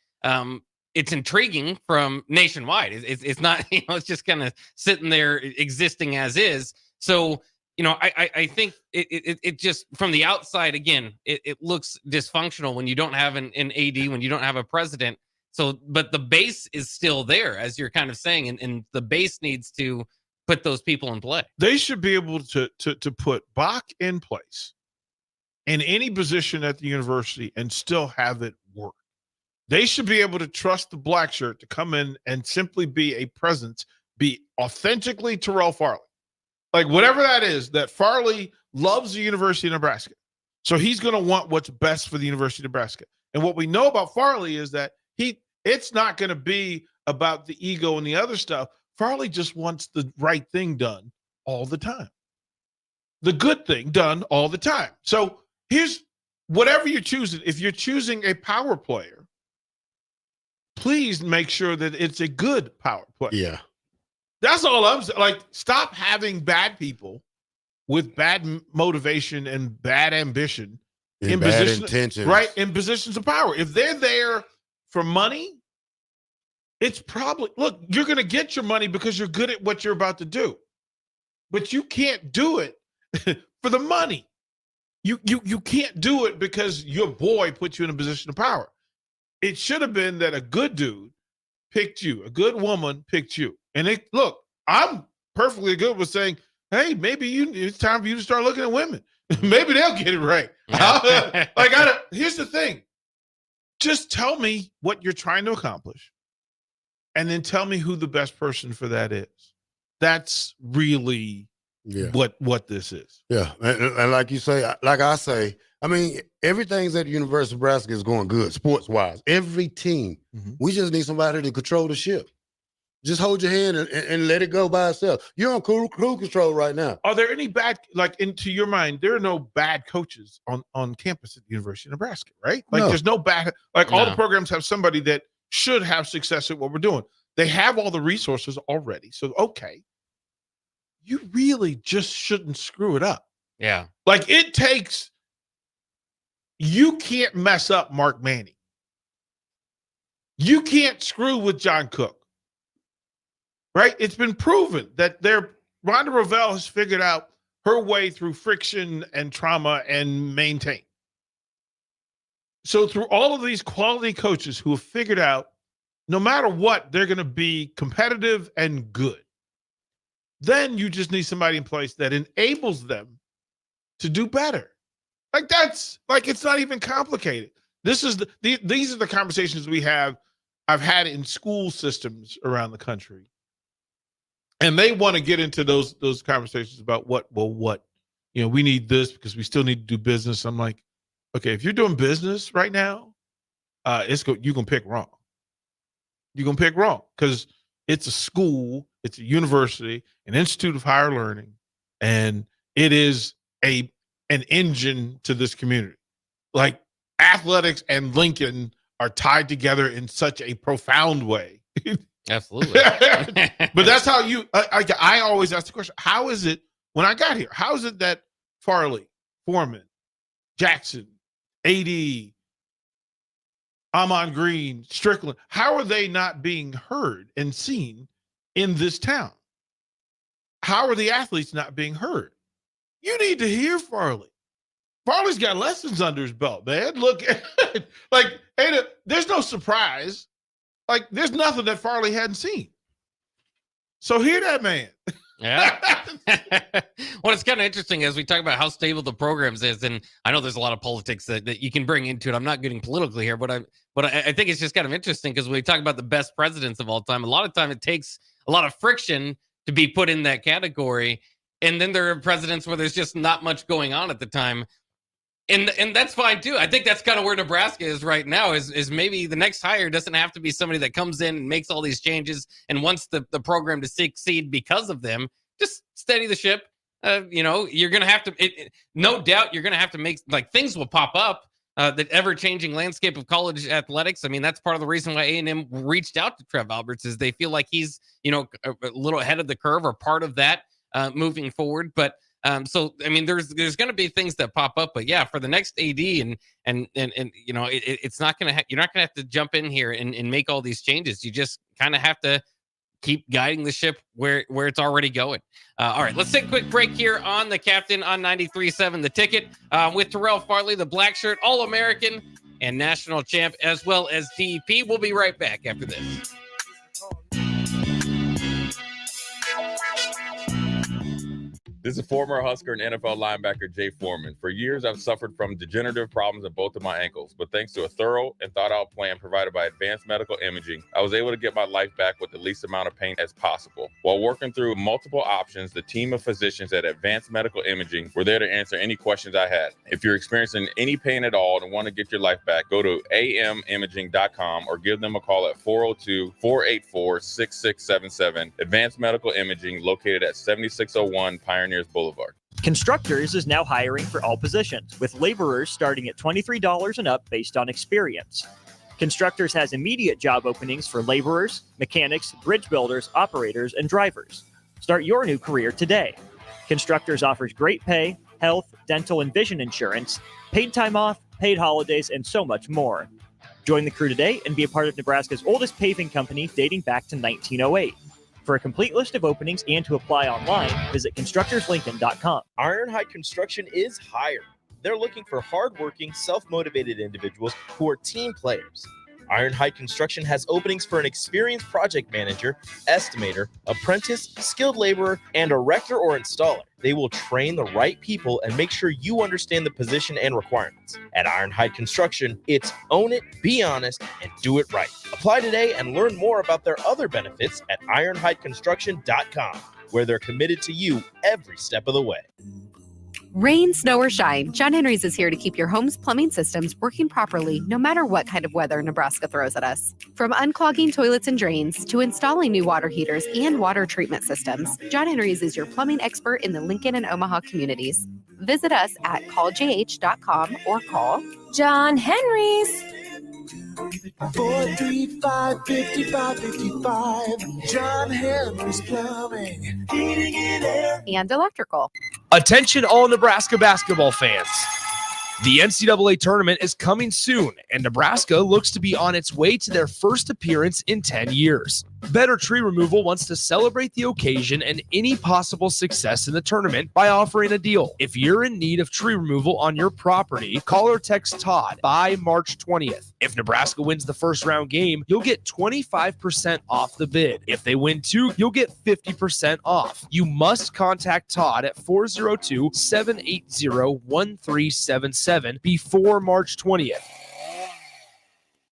It's intriguing from nationwide. It's not, it's just kind of sitting there existing as is. So, I think it just from the outside, again, it looks dysfunctional when you don't have an AD, when you don't have a president. So, but the base is still there, as you're kind of saying, and the base needs to put those people in play.
They should be able to put Bach in place in any position at the university and still have it work. They should be able to trust the black shirt to come in and simply be a presence, be authentically Terrell Farley. Like, whatever that is, that Farley loves the University of Nebraska. So he's going to want what's best for the University of Nebraska. And what we know about Farley is that it's not going to be about the ego and the other stuff. Farley just wants the right thing done all the time. The good thing done all the time. So here's whatever you're choosing. If you're choosing a power player, please make sure that it's a good power player.
Yeah.
That's all I'm saying. Like, stop having bad people with bad motivation and bad ambition
in bad intentions.
Right, in positions of power. If they're there for money, it's probably, look, you're going to get your money because you're good at what you're about to do. But you can't do it for the money. You can't do it because your boy put you in a position of power. It should have been that a good dude picked you, a good woman picked you. And look, I'm perfectly good with saying, hey, maybe it's time for you to start looking at women. Maybe they'll get it right. Here's the thing. Just tell me what you're trying to accomplish, and then tell me who the best person for that is. That's really what this is.
Yeah. And like you say, like I say, I mean, everything's at the University of Nebraska is going good, sports-wise. Every team. Mm-hmm. We just need somebody to control the ship. Just hold your hand and let it go by itself. You're on crew control right now.
Are there any bad, like, into your mind, there are no bad coaches on campus at the University of Nebraska, right? Like, there's no bad, all the programs have somebody that should have success at what we're doing. They have all the resources already. So, okay, you really just shouldn't screw it up.
Yeah.
Like, you can't mess up Mark Manning. You can't screw with John Cook. Right? It's been proven that Rhonda Revelle has figured out her way through friction and trauma and maintain. So through all of these quality coaches who have figured out, no matter what, they're going to be competitive and good. Then you just need somebody in place that enables them to do better. Like, that's like, it's not even complicated. These are the conversations I've had in school systems around the country. And they want to get into those conversations about what, we need this because we still need to do business. I'm like, okay, if you're doing business right now, you're going to pick wrong. You're going to pick wrong because it's a school It's a university, an institute of higher learning, and it is an engine to this community. Like athletics and Lincoln are tied together in such a profound way.
Absolutely.
But that's how I always ask the question, how is it when I got here, how is it that Farley, Foreman, Jackson, AD, Amon Green, Strickland, how are they not being heard and seen in this town? How are the athletes not being heard? You need to hear Farley. Farley's got lessons under his belt, man. Look, like, hey, there's no surprise. Like, there's nothing that Farley hadn't seen. So hear that man.
Yeah. Well, it's kind of interesting as we talk about how stable the programs is, and I know there's a lot of politics that you can bring into it. I'm not getting political here, but I think it's just kind of interesting because when we talk about the best presidents of all time, a lot of time it takes a lot of friction to be put in that category, and then there are presidents where there's just not much going on at the time. And that's fine too. I think that's kind of where Nebraska is right now. Is maybe the next hire doesn't have to be somebody that comes in and makes all these changes and wants the program to succeed because of them. Just steady the ship. You're gonna have to. No doubt, you're gonna have to make things will pop up. The ever-changing landscape of college athletics. I mean, that's part of the reason why A&M reached out to Trev Alberts is they feel like he's a little ahead of the curve or part of that moving forward. But so I mean, there's going to be things that pop up, but yeah, for the next AD and it's not going to you're not going to have to jump in here and make all these changes. You just kind of have to keep guiding the ship where it's already going. All right, let's take a quick break here on the Captain on 93.7 The Ticket with Terrell Farley, the black shirt All-American and national champ, as well as DP. We'll be right back after this.
This is former Husker and NFL linebacker Jay Foreman. For years, I've suffered from degenerative problems in both of my ankles, but thanks to a thorough and thought-out plan provided by Advanced Medical Imaging, I was able to get my life back with the least amount of pain as possible. While working through multiple options, the team of physicians at Advanced Medical Imaging were there to answer any questions I had. If you're experiencing any pain at all and want to get your life back, go to amimaging.com or give them a call at 402-484-6677. Advanced Medical Imaging, located at 7601 Pioneers Boulevard.
Constructors is now hiring for all positions, with laborers starting at $23 and up based on experience. Constructors has immediate job openings for laborers, mechanics, bridge builders, operators, and drivers. Start your new career today. Constructors offers great pay, health, dental, and vision insurance, paid time off, paid holidays, and so much more. Join the crew today and be a part of Nebraska's oldest paving company dating back to 1908. For a complete list of openings and to apply online, visit constructorslincoln.com.
Ironhide Construction is hiring. They're looking for hardworking, self-motivated individuals who are team players. Ironhide Construction has openings for an experienced project manager, estimator, apprentice, skilled laborer, and erector or installer. They will train the right people and make sure you understand the position and requirements. At Ironhide Construction, it's own it, be honest, and do it right. Apply today and learn more about their other benefits at ironhideconstruction.com, where they're committed to you every step of the way.
Rain, snow, or shine, John Henry's is here to keep your home's plumbing systems working properly no matter what kind of weather Nebraska throws at us. From unclogging toilets and drains to installing new water heaters and water treatment systems, John Henry's is your plumbing expert in the Lincoln and Omaha communities. Visit us at calljh.com or call
John Henry's.
435-5555. John Henry's Plumbing, Heating and Air,
and Electrical.
Attention all Nebraska basketball fans. The NCAA tournament is coming soon, and Nebraska looks to be on its way to their first appearance in 10 years. Better Tree Removal wants to celebrate the occasion and any possible success in the tournament by offering a deal. If you're in need of tree removal on your property, call or text Todd by March 20th. If Nebraska wins the first round game, you'll get 25% off the bid. If they win two, you'll get 50% off. You must contact Todd at 402-780-1377 before March 20th.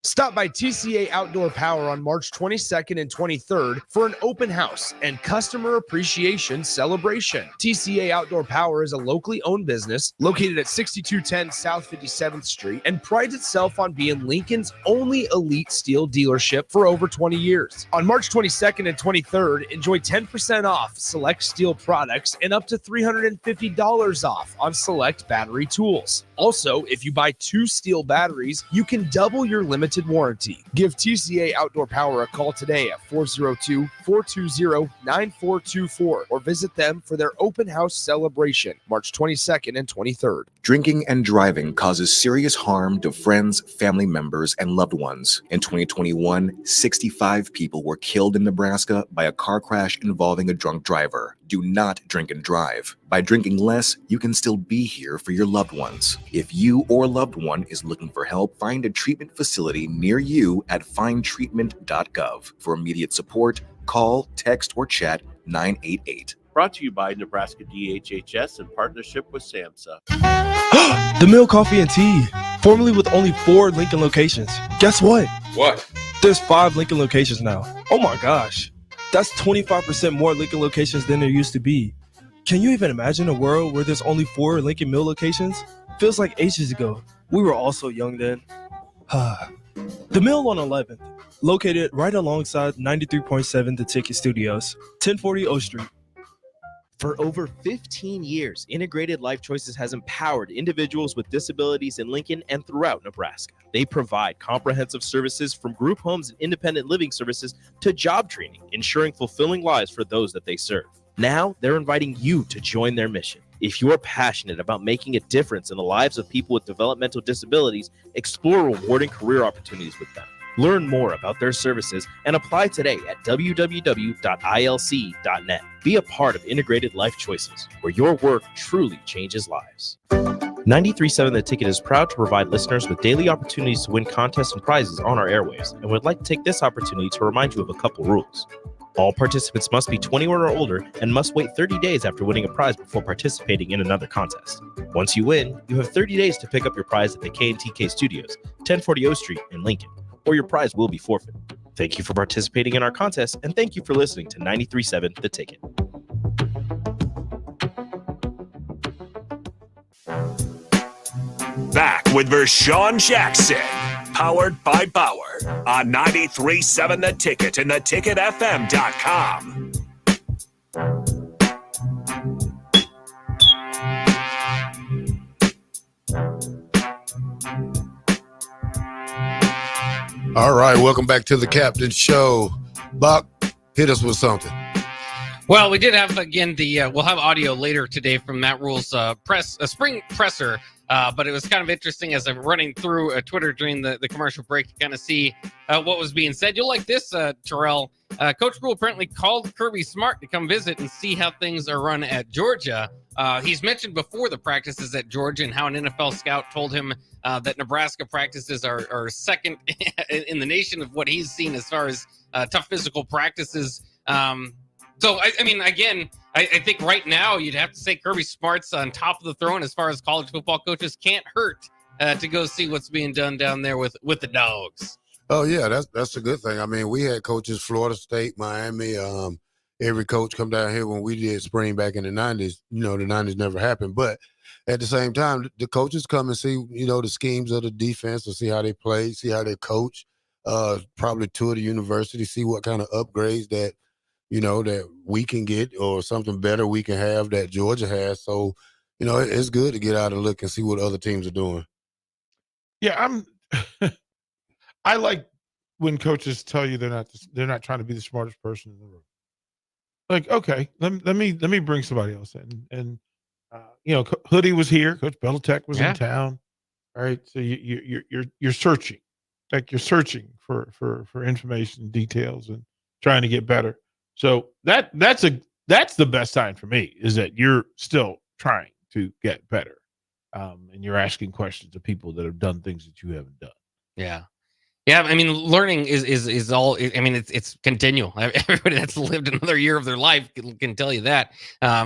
Stop by TCA Outdoor Power on March 22nd and 23rd for an open house and customer appreciation celebration. TCA Outdoor Power is a locally owned business located at 6210 South 57th Street and prides itself on being Lincoln's only elite steel dealership for over 20 years. On March 22nd and 23rd, enjoy 10% off select steel products and up to $350 off on select battery tools. Also, if you buy 2 steel batteries, you can double your limited warranty. Give TCA Outdoor Power a call today at 402-420-9424 or visit them for their open house celebration, March 22nd and 23rd.
Drinking and driving causes serious harm to friends, family members, and loved ones. In 2021, 65 people were killed in Nebraska by a car crash involving a drunk driver. Do not drink and drive. By drinking less, you can still be here for your loved ones. If you or loved one is looking for help, find a treatment facility near you at findtreatment.gov. For immediate support, call, text, or chat 988.
Brought to you by Nebraska DHHS in partnership with SAMHSA.
The Mill Coffee and Tea, formerly with only 4 Lincoln locations. Guess what?
What?
There's 5 Lincoln locations now. Oh my gosh. That's 25% more Lincoln locations than there used to be. Can you even imagine a world where there's only 4 Lincoln Mill locations? Feels like ages ago. We were all so young then. The Mill on 11th, located right alongside 93.7 The Ticket Studios, 1040 O Street.
For over 15 years, Integrated Life Choices has empowered individuals with disabilities in Lincoln and throughout Nebraska. They provide comprehensive services from group homes and independent living services to job training, ensuring fulfilling lives for those that they serve. Now, they're inviting you to join their mission. If you're passionate about making a difference in the lives of people with developmental disabilities, explore rewarding career opportunities with them. Learn more about their services and apply today at www.ilc.net. Be a part of Integrated Life Choices, where your work truly changes lives. 93.7 The Ticket is proud to provide listeners with daily opportunities to win contests and prizes on our airwaves, and would like to take this opportunity to remind you of a couple rules. All participants must be 21 or older and must wait 30 days after winning a prize before participating in another contest. Once you win, you have 30 days to pick up your prize at the K&TK Studios, 1040 O Street in Lincoln, or your prize will be forfeited. Thank you for participating in our contest, and thank you for listening to 93.7 The Ticket.
Back with Vershawn Jackson, powered by Bauer, on 93.7 The Ticket and theticketfm.com.
All right, welcome back to the Captain Show. Buck, hit us with something.
Well, we did have, again, we'll have audio later today from Matt Rule's spring presser, but it was kind of interesting as I'm running through Twitter during the commercial break to kind of see what was being said. You'll like this, Terrell. Coach Rule apparently called Kirby Smart to come visit and see how things are run at Georgia. He's mentioned before the practices at Georgia and how an NFL scout told him that Nebraska practices are second in the nation of what he's seen as far as tough physical practices. So, I mean, again, I think right now you'd have to say Kirby Smart's on top of the throne as far as college football coaches. Can't hurt to go see what's being done down there with the Dogs.
Oh, yeah, that's a good thing. I mean, we had coaches, Florida State, Miami, every coach come down here when we did spring back in the 90s. You know, the 90s never happened. But at the same time, the coaches come and see, you know, the schemes of the defense to see how they play, see how they coach, probably tour the university, see what kind of upgrades that, you know, that we can get or something better we can have that Georgia has. So, you know, it's good to get out and look and see what other teams are doing.
Yeah, I like when coaches tell you they're not trying to be the smartest person in the room. Like, okay, let me bring somebody else in. And you know, Hoodie was here. Coach Belichick was in town. All right, so you're searching, like you're searching for information, details, and trying to get better. So that's the best sign for me, is that you're still trying to get better, and you're asking questions of people that have done things that you haven't done.
Yeah. Yeah, I mean, learning is all. I mean, it's continual. Everybody that's lived another year of their life can tell you that.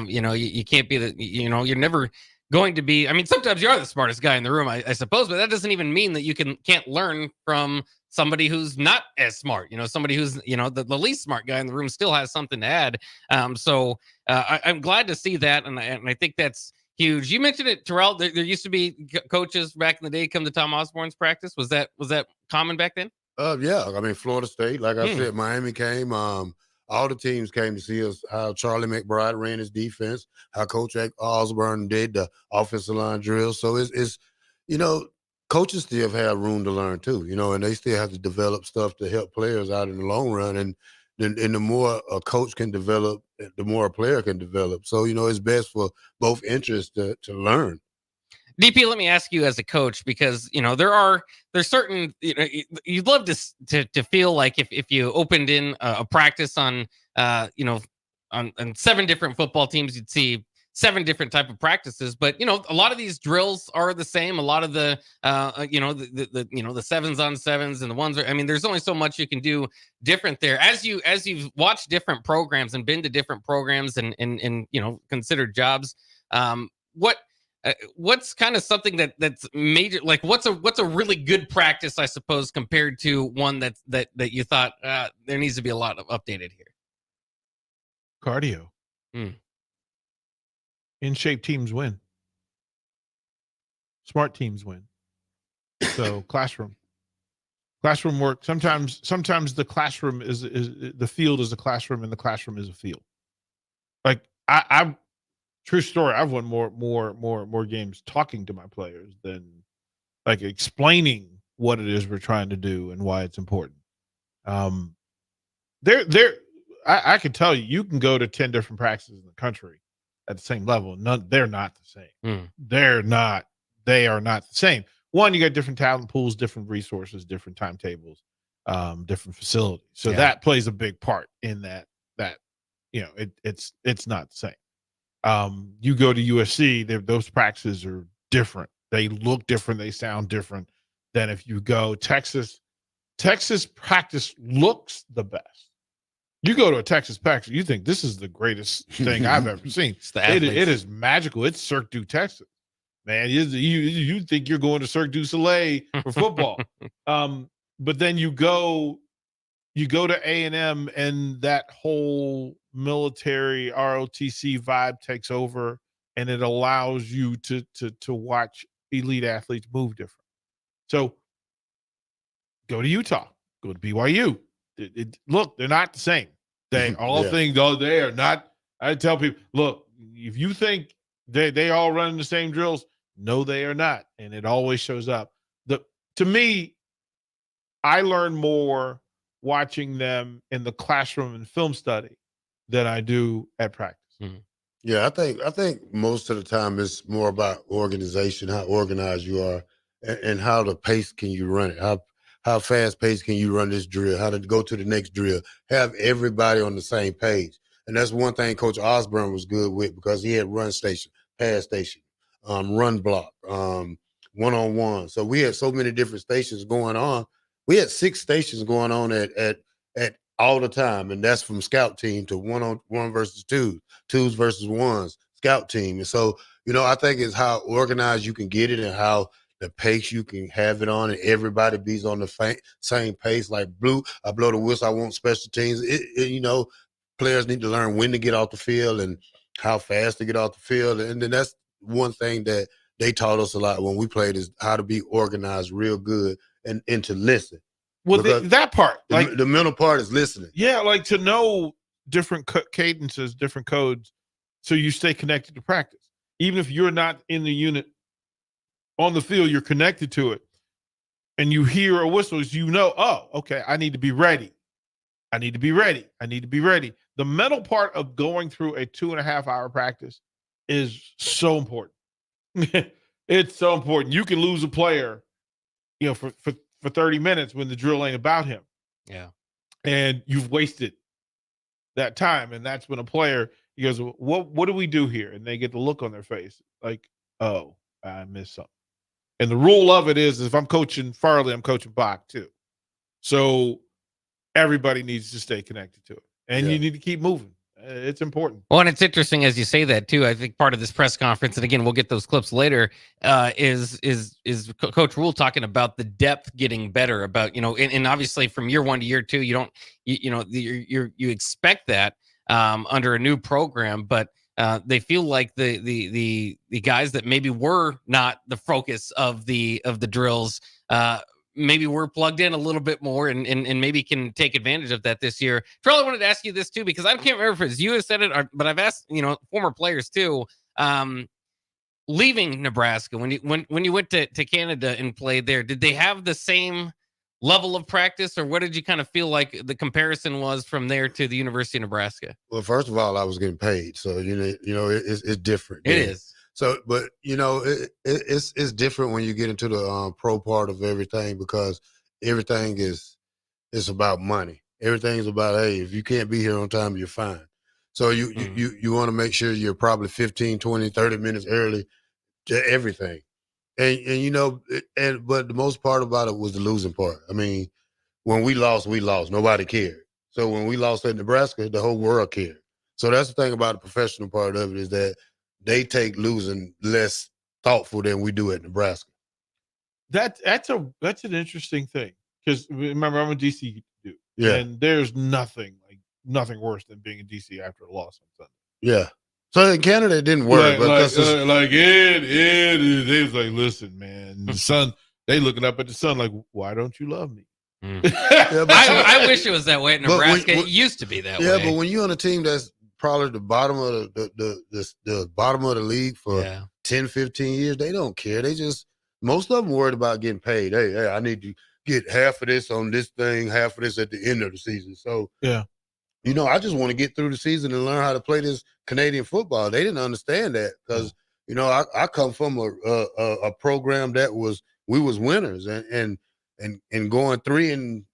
You know, you can't be you're never going to be. I mean, sometimes you are the smartest guy in the room, I suppose, but that doesn't even mean that you can't learn from somebody who's not as smart, somebody who's, the least smart guy in the room still has something to add. I'm glad to see that. And I think that's huge. You mentioned it, Terrell. There used to be coaches back in the day come to Tom Osborne's practice. Was that common back then?
Yeah. I mean, Florida State, like I said, Miami came. All the teams came to see us, how Charlie McBride ran his defense, how Coach Osborne did the offensive line drill. So it's coaches still have room to learn too, and they still have to develop stuff to help players out in the long run. And the more a coach can develop, the more a player can develop. So, it's best for both interests to learn.
DP, let me ask you as a coach, because there's certain you'd love to feel like if you opened in a practice on on 7 different football teams, you'd see 7 different type of practices. But a lot of these drills are the same. A lot of the the 7s on 7s and the ones are, there's only so much you can do different there. As you've watched different programs and been to different programs and considered jobs, what's kind of something that's major, like what's a really good practice, I suppose, compared to one that you thought there needs to be a lot of updated here?
Cardio. In shape teams win. Smart teams win. So classroom work. Sometimes the classroom is the field is a classroom and the classroom is a field. Like I true story. I've won more games talking to my players than like explaining what it is we're trying to do and why it's important. I can tell you can go to 10 different practices in the country at the same level. They're not the same. They are not the same. One, you got different talent pools, different resources, different timetables, different facilities. So that plays a big part in that it's not the same. You go to USC, those practices are different. They look different. They sound different than if you go Texas. Texas practice looks the best. You go to a Texas practice, you think this is the greatest thing I've ever seen. It is magical. It's Cirque du Texas, man. You think you're going to Cirque du Soleil for football, but then you go to A&M and that whole military ROTC vibe takes over, and it allows you to watch elite athletes move different. So go to Utah, go to BYU. Look, they're not the same. They all think they are not. I tell people, look, if you think they all run the same drills, no, they are not, and it always shows up. To me, I learn more watching them in the classroom and film study than I do at practice.
Yeah, I think most of the time it's more about organization, how organized you are, and how the pace can you run it. How fast paced can you run this drill? How to go to the next drill? Have everybody on the same page. And that's one thing Coach Osborne was good with, because he had run station, pass station, run block, one-on-one. So we had so many different stations going on. We had 6 stations going on at all the time. And that's from scout team to 1-on-1 versus 2s, 2s versus 1s, scout team. And so, I think it's how organized you can get it and how the pace you can have it on, and everybody be's on the same pace. Like I blow the whistle, I want special teams. Players need to learn when to get off the field and how fast to get off the field. And then that's one thing that they taught us a lot when we played, is how to be organized real good and to listen.
Well, that part, like
the mental part is listening.
Yeah, like to know different cadences, different codes, so you stay connected to practice. Even if you're not in the unit on the field, you're connected to it, and you hear a whistle, oh, okay, I need to be ready. I need to be ready. I need to be ready. The mental part of going through a 2.5-hour practice is so important. It's so important. You can lose a player, for 30 minutes when the drill ain't about him.
Yeah.
And you've wasted that time. And that's when a player, he goes, what do we do here? And they get the look on their face like, oh, I missed something. And the rule of it is if I'm coaching Farley, I'm coaching Bach too. So everybody needs to stay connected to it. And you need to keep moving. It's important.
Well, and it's interesting as you say that too. I think part of this press conference, and again, we'll get those clips later, is Coach Rule talking about the depth getting better. About and obviously from year 1 to year 2, you don't you expect that under a new program, but they feel like the guys that maybe were not the focus of the drills. Maybe we're plugged in a little bit more and maybe can take advantage of that this year. Charlie, I wanted to ask you this too, because I can't remember if it's you who said it, but I've asked, former players too, leaving Nebraska, when you went to Canada and played there, did they have the same level of practice, or what did you kind of feel like the comparison was from there to the University of Nebraska?
Well, first of all, I was getting paid. So, it's different.
It is.
So, but it's different when you get into the pro part of everything, because everything is about money. Everything's about, hey, if you can't be here on time, you're fine. So you want to make sure you're probably 15, 20, 30 minutes early to everything. But the most part about it was the losing part. I mean, when we lost, nobody cared. So when we lost at Nebraska, the whole world cared. So that's the thing about the professional part of it, is that they take losing less thoughtful than we do at Nebraska.
That's an interesting thing, because remember, I'm a DC dude, and there's nothing worse than being in DC after a loss on Sunday.
Yeah. So in Canada, it didn't work.
Ed they was like, listen, man, the sun. They looking up at the sun like, why don't you love me?
I wish it was that way at Nebraska. It used to be that way.
Yeah, but when you're on a team that's probably the bottom of the bottom of the league for 10, 15 years, they don't care. They just, most of them worried about getting paid. Hey, I need to get half of this on this thing, half of this at the end of the season. So I just want to get through the season and learn how to play this Canadian football. They didn't understand that, because I come from a program that we was winners, and going 3-16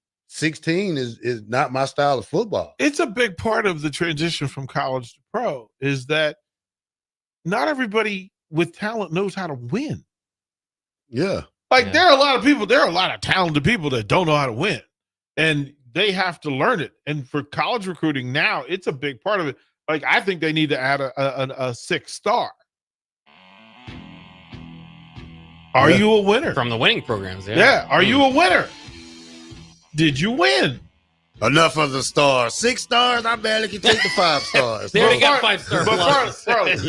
is not my style of football.
It's a big part of the transition from college to pro, is that not everybody with talent knows how to win.
Yeah.
There are a lot of talented people that don't know how to win, and they have to learn it. And for college recruiting now, it's a big part of it. Like, I think they need to add a 6-star. Are you a winner?
From the winning programs,
Are you a winner? Did you win?
Enough of the stars. 6 stars, I barely can take the 5 stars.
They already got 5 stars.
But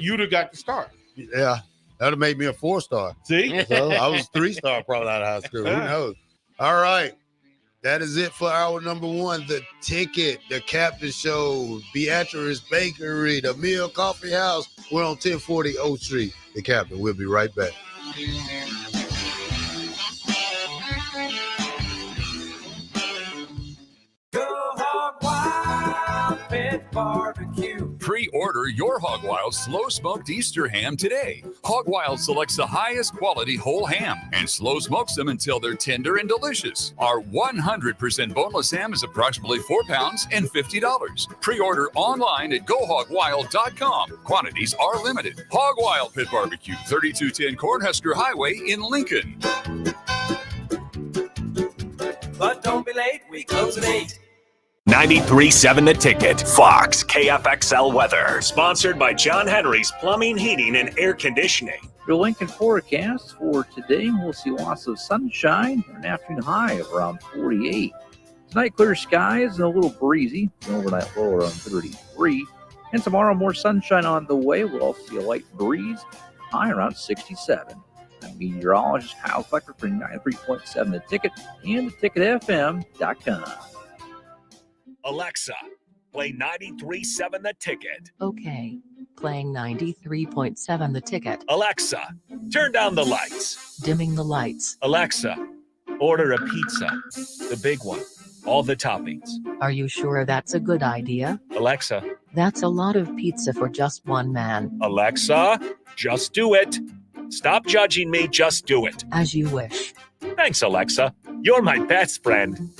you'd have got the star.
Yeah. That would have made me a 4-star.
See?
So I was 3-star probably out of high school. Who knows? All right. That is it for hour number 1. The Ticket, the Captain Show, Beatrice Bakery, the Mill Coffee House. We're on 1040 O Street. The Captain. We'll be right back.
Barbecue. Pre-order your Hog Wild slow smoked Easter ham today. Hog Wild selects the highest quality whole ham and slow smokes them until they're tender and delicious. Our 100% boneless ham is approximately 4 pounds and $50. Pre-order online at GoHogWild.com. Quantities are limited. Hog Wild Pit Barbecue, 3210 Cornhusker Highway in Lincoln.
But don't be late, we close at 8.
93.7 The Ticket, Fox, KFXL weather. Sponsored by John Henry's Plumbing, Heating, and Air Conditioning.
Your Lincoln forecast for today, we'll see lots of sunshine and an afternoon high of around 48. Tonight, clear skies and a little breezy. The overnight low around 33. And tomorrow, more sunshine on the way. We'll also see a light breeze, high around 67. I'm meteorologist Kyle Flecker for 93.7 The Ticket and theticketfm.com.
Alexa, play 93.7 The Ticket.
Okay, playing 93.7 The Ticket.
Alexa, turn down the lights.
Dimming the lights.
Alexa, order a pizza, the big one, all the toppings.
Are you sure that's a good idea?
Alexa.
That's a lot of pizza for just one man.
Alexa, just do it. Stop judging me, just do it.
As you wish.
Thanks, Alexa. You're my best friend.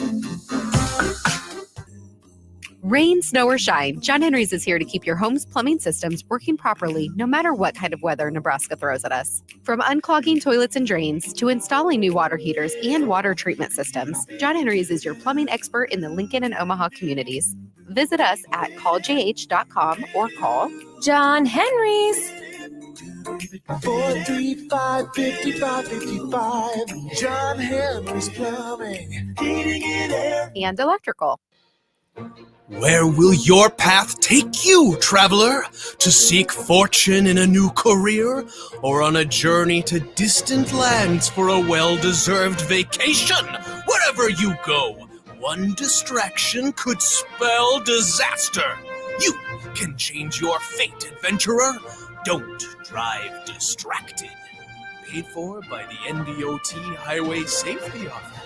Rain, snow, or shine, John Henry's is here to keep your home's plumbing systems working properly no matter what kind of weather Nebraska throws at us. From unclogging toilets and drains to installing new water heaters and water treatment systems, John Henry's is your plumbing expert in the Lincoln and Omaha communities. Visit us at calljh.com or call
John Henry's.
435-5555. John Henry's Plumbing. Heating and air.
and electrical.
Where will your path take you, traveler? To seek fortune in a new career, or on a journey to distant lands for a well-deserved vacation? Wherever you go, one distraction could spell disaster. You can change your fate, adventurer. Don't drive distracted. Paid for by the NDOT Highway Safety Office.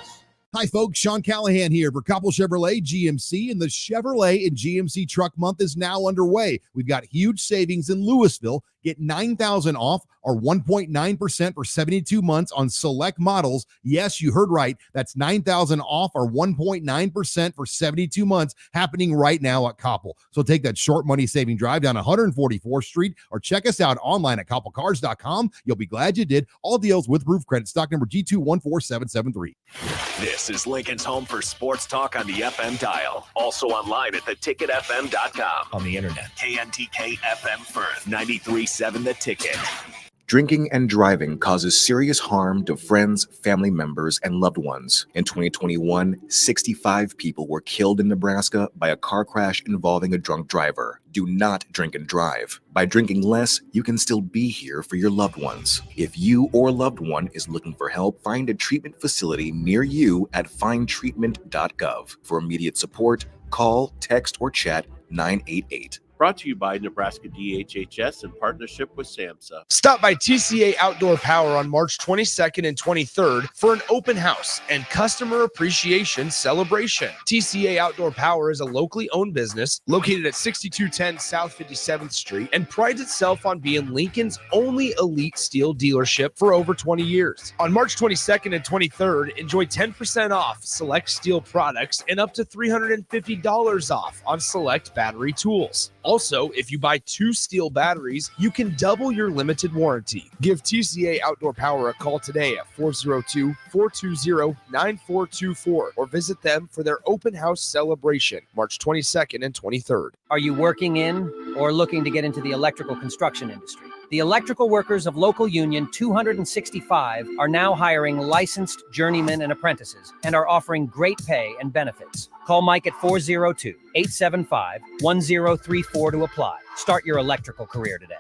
Hi, folks. Sean Callahan here for Coppell Chevrolet GMC, and the Chevrolet and GMC Truck Month is now underway. We've got huge savings in Louisville. Get $9,000 off or 1.9% for 72 months on select models. Yes, you heard right. That's $9,000 off or 1.9% for 72 months happening right now at Coppell. So take that short money saving drive down 144th Street or check us out online at CoppellCars.com. You'll be glad you did. All deals with roof credit. Stock number G214773.
This is Lincoln's home for sports talk on the FM dial. Also online at theticketfm.com.
On the internet.
KNTK FM Firth, 93.7 The Ticket.
Drinking and driving causes serious harm to friends, family members, and loved ones. In 2021, 65 people were killed in Nebraska by a car crash involving a drunk driver. Do not drink and drive. By drinking less, you can still be here for your loved ones. If you or a loved one is looking for help, find a treatment facility near you at findtreatment.gov. For immediate support, call, text, or chat 988.
Brought to you by Nebraska DHHS in partnership with SAMHSA.
Stop by TCA Outdoor Power on March 22nd and 23rd for an open house and customer appreciation celebration. TCA Outdoor Power is a locally owned business located at 6210 South 57th Street and prides itself on being Lincoln's only elite steel dealership for over 20 years. On March 22nd and 23rd, enjoy 10% off select steel products and up to $350 off on select battery tools. Also, if you buy 2 steel batteries, you can double your limited warranty. Give TCA Outdoor Power a call today at 402-420-9424 or visit them for their open house celebration, March 22nd and 23rd.
Are you working in or looking to get into the electrical construction industry? The electrical workers of Local Union 265 are now hiring licensed journeymen and apprentices and are offering great pay and benefits. Call Mike at 402-875-1034 to apply. Start your electrical career today.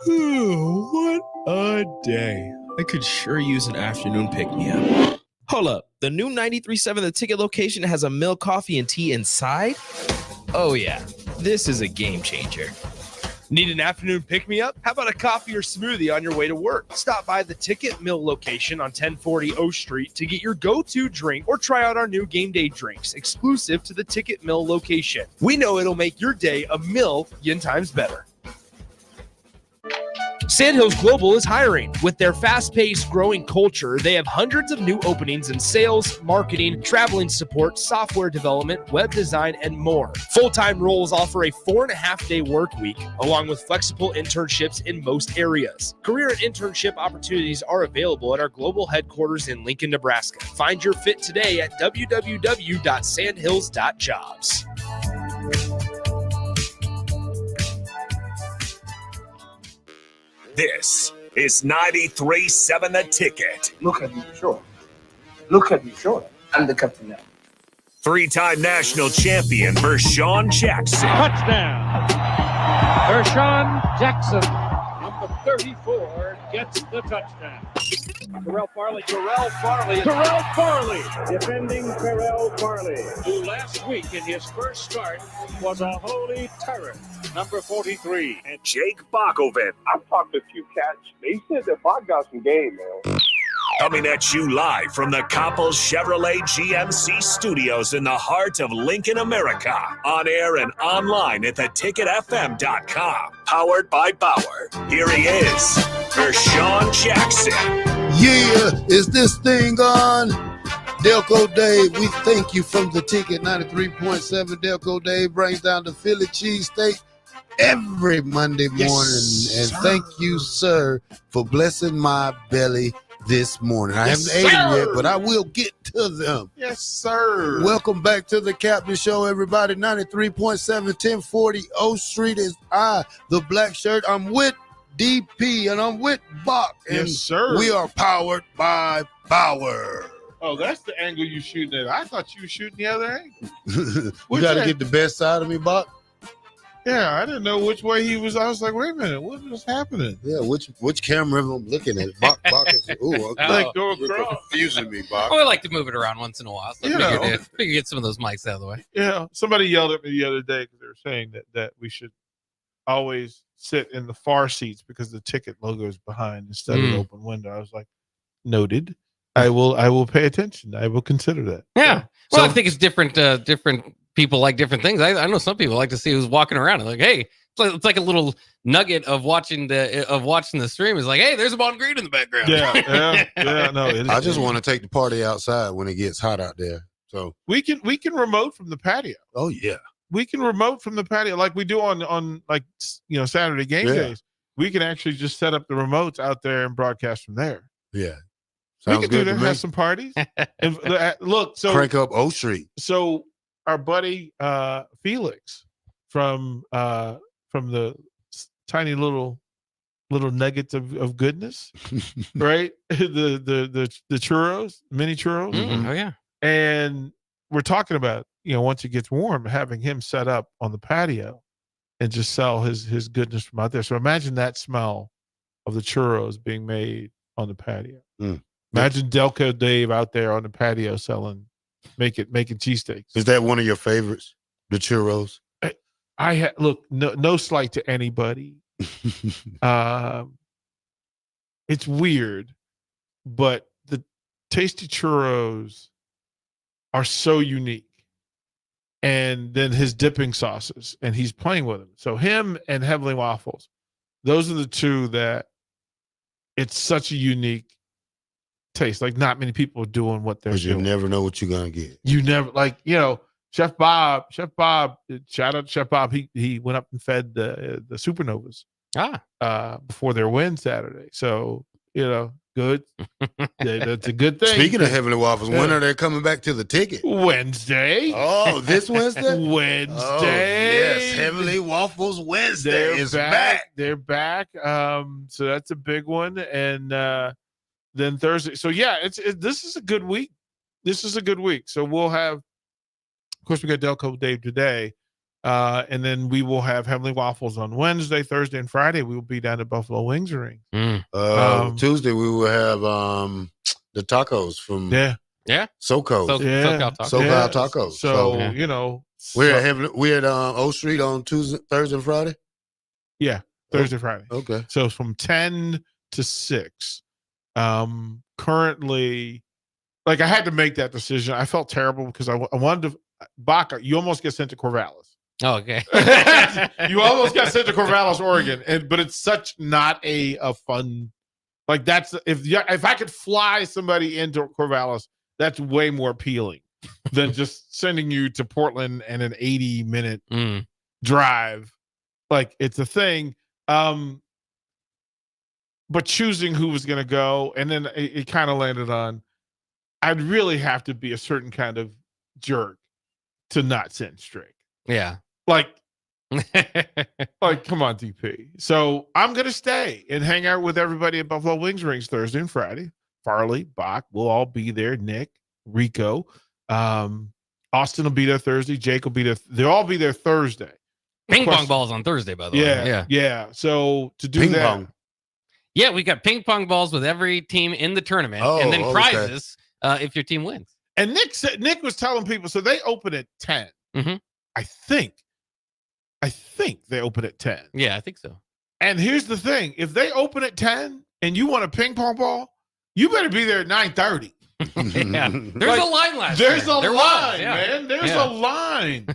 What a day. I could sure use an afternoon pick-me-up. Hold up. The new 93.7 The Ticket location has a milk, coffee, and tea inside? Oh, yeah. This is a game changer.
Need an afternoon pick-me-up? How about a coffee or smoothie on your way to work? Stop by the Ticket Mill location on 1040 O Street to get your go-to drink or try out our new game day drinks exclusive to the Ticket Mill location. We know it'll make your day a million times better. Sandhills Global is hiring. With their fast-paced, growing culture, they have hundreds of new openings in sales, marketing, traveling support, software development, web design, and more. Full-time roles offer a 4.5-day work week, along with flexible internships in most areas. Career and internship opportunities are available at our global headquarters in Lincoln, Nebraska. Find your fit today at www.sandhills.jobs.
This is 93.7 The Ticket.
Look at me, sure. Look at me, sure. I'm the captain now.
3-time national champion Vershawn Jackson.
Touchdown. Vershawn Jackson, number 34, gets the touchdown. Terrell Farley, defending Terrell Farley, who last week in his first start was a holy terror. Number 43.
And Jake Bakoven.
I've talked to a few cats. They said that Bach got some game, man.
Coming at you live from the Coppell Chevrolet GMC studios in the heart of Lincoln, America. On air and online at theticketfm.com. Powered by Bauer. Here he is, Vershawn Jackson.
Yeah, is this thing on? Delco Dave, we thank you from the Ticket 93.7. Delco Dave brings down the Philly cheesesteak every Monday morning. And thank you, sir, for blessing my belly this morning. I
Yes,
haven't ate them yet,
sir.
but I will get to them.
Yes, sir.
Welcome back to the Captain Show, everybody. 93.7, 1040 O Street is I, the black shirt. I'm with DP and I'm with Bach. And
Yes, sir.
we are powered by Power.
Oh, that's the angle you shooting at. I thought you were shooting the other angle.
You got to get the best side of me, Bach.
Yeah, I didn't know which way he was. I was like, wait a minute, what is happening?
Yeah, which camera am I looking at? Bach is
Like go
you're
across.
confusing me, Bach.
Oh, I like to move it around once in a while. So
Yeah.
I figure get some of those mics out of the way.
Yeah, somebody yelled at me the other day because they were saying that we should always sit in the far seats because the ticket logo is behind instead of the open window. I was like, noted. I will pay attention. I will consider that.
Yeah. Well, I think it's different. Different people like different things. I know some people like to see who's walking around and like, hey, it's like a little nugget of watching the stream. Is like, hey, there's a Bond Green in the background.
Yeah. No, it is.
I just want to take the party outside when it gets hot out there. So
we can remote from the patio.
Oh yeah.
We can remote from the patio like we do on like Saturday game days. We can actually just set up the remotes out there and broadcast from there.
Yeah.
We can do that. Have some parties. And look, so
crank up O Street.
So our buddy Felix from the tiny little nuggets of goodness, right? The churros, mini churros.
Oh yeah.
And we're talking about, once it gets warm, having him set up on the patio and just sell his goodness from out there. So imagine that smell of the churros being made on the patio. Imagine Delco Dave out there on the patio making cheesesteaks.
Is that one of your favorites? The churros?
Look, no slight to anybody. It's weird, but the tasty churros are so unique. And then his dipping sauces, and he's playing with them. So him and Heavenly Waffles, those are the two that it's such a unique taste. Like not many people are doing what they're doing.
You never know what you're gonna get.
You never Chef Bob, shout out to Chef Bob. He went up and fed the Supernovas before their win Saturday. So, good. That's a good thing.
Speaking of Heavenly Waffles, when are they coming back to the ticket?
Wednesday.
Oh, this Wednesday?
Wednesday.
Oh, yes, Heavenly Waffles Wednesday is back.
They're back. So that's a big one. And then Thursday. So yeah, this is a good week. So we'll have, of course, we got Delco Dave today. And then we will have Heavenly Waffles on Wednesday, Thursday, and Friday. We will be down at Buffalo Wings and Rings.
Tuesday we will have the tacos from SoCo. SoCal Tacos.
So
we're at O Street on Tuesday, Thursday, and Friday.
Yeah, Thursday, Friday.
Okay.
So from 10 to 6. Currently, like I had to make that decision. I felt terrible because I wanted to. Baca, you almost get sent to Corvallis.
Oh, okay.
You almost got sent to Corvallis, Oregon, but it's such not a fun. Like that's if I could fly somebody into Corvallis, that's way more appealing than just sending you to Portland and an 80-minute drive. Like it's a thing. But choosing who was going to go, and then it kind of landed on, I'd really have to be a certain kind of jerk to not send Strake.
Yeah.
Like, come on, DP. So I'm going to stay and hang out with everybody at Buffalo Wings Rings Thursday and Friday. Farley, Bach, we'll all be there. Nick, Rico, Austin will be there Thursday. Jake will be there. They'll all be there Thursday.
Ping pong balls on Thursday, by the way.
Yeah. So to do
ping
that.
Pong.
Yeah, we got ping pong balls with every team in the tournament, and then prizes if your team wins.
And Nick was telling people, so they open at 10.
Mm-hmm.
I think they open at 10.
Yeah, I think so.
And here's the thing: if they open at 10 and you want a ping pong ball, you better be there at 9:30.
Yeah, there's a line last
There's
year.
a
There
line,
was, yeah.
man. There's a line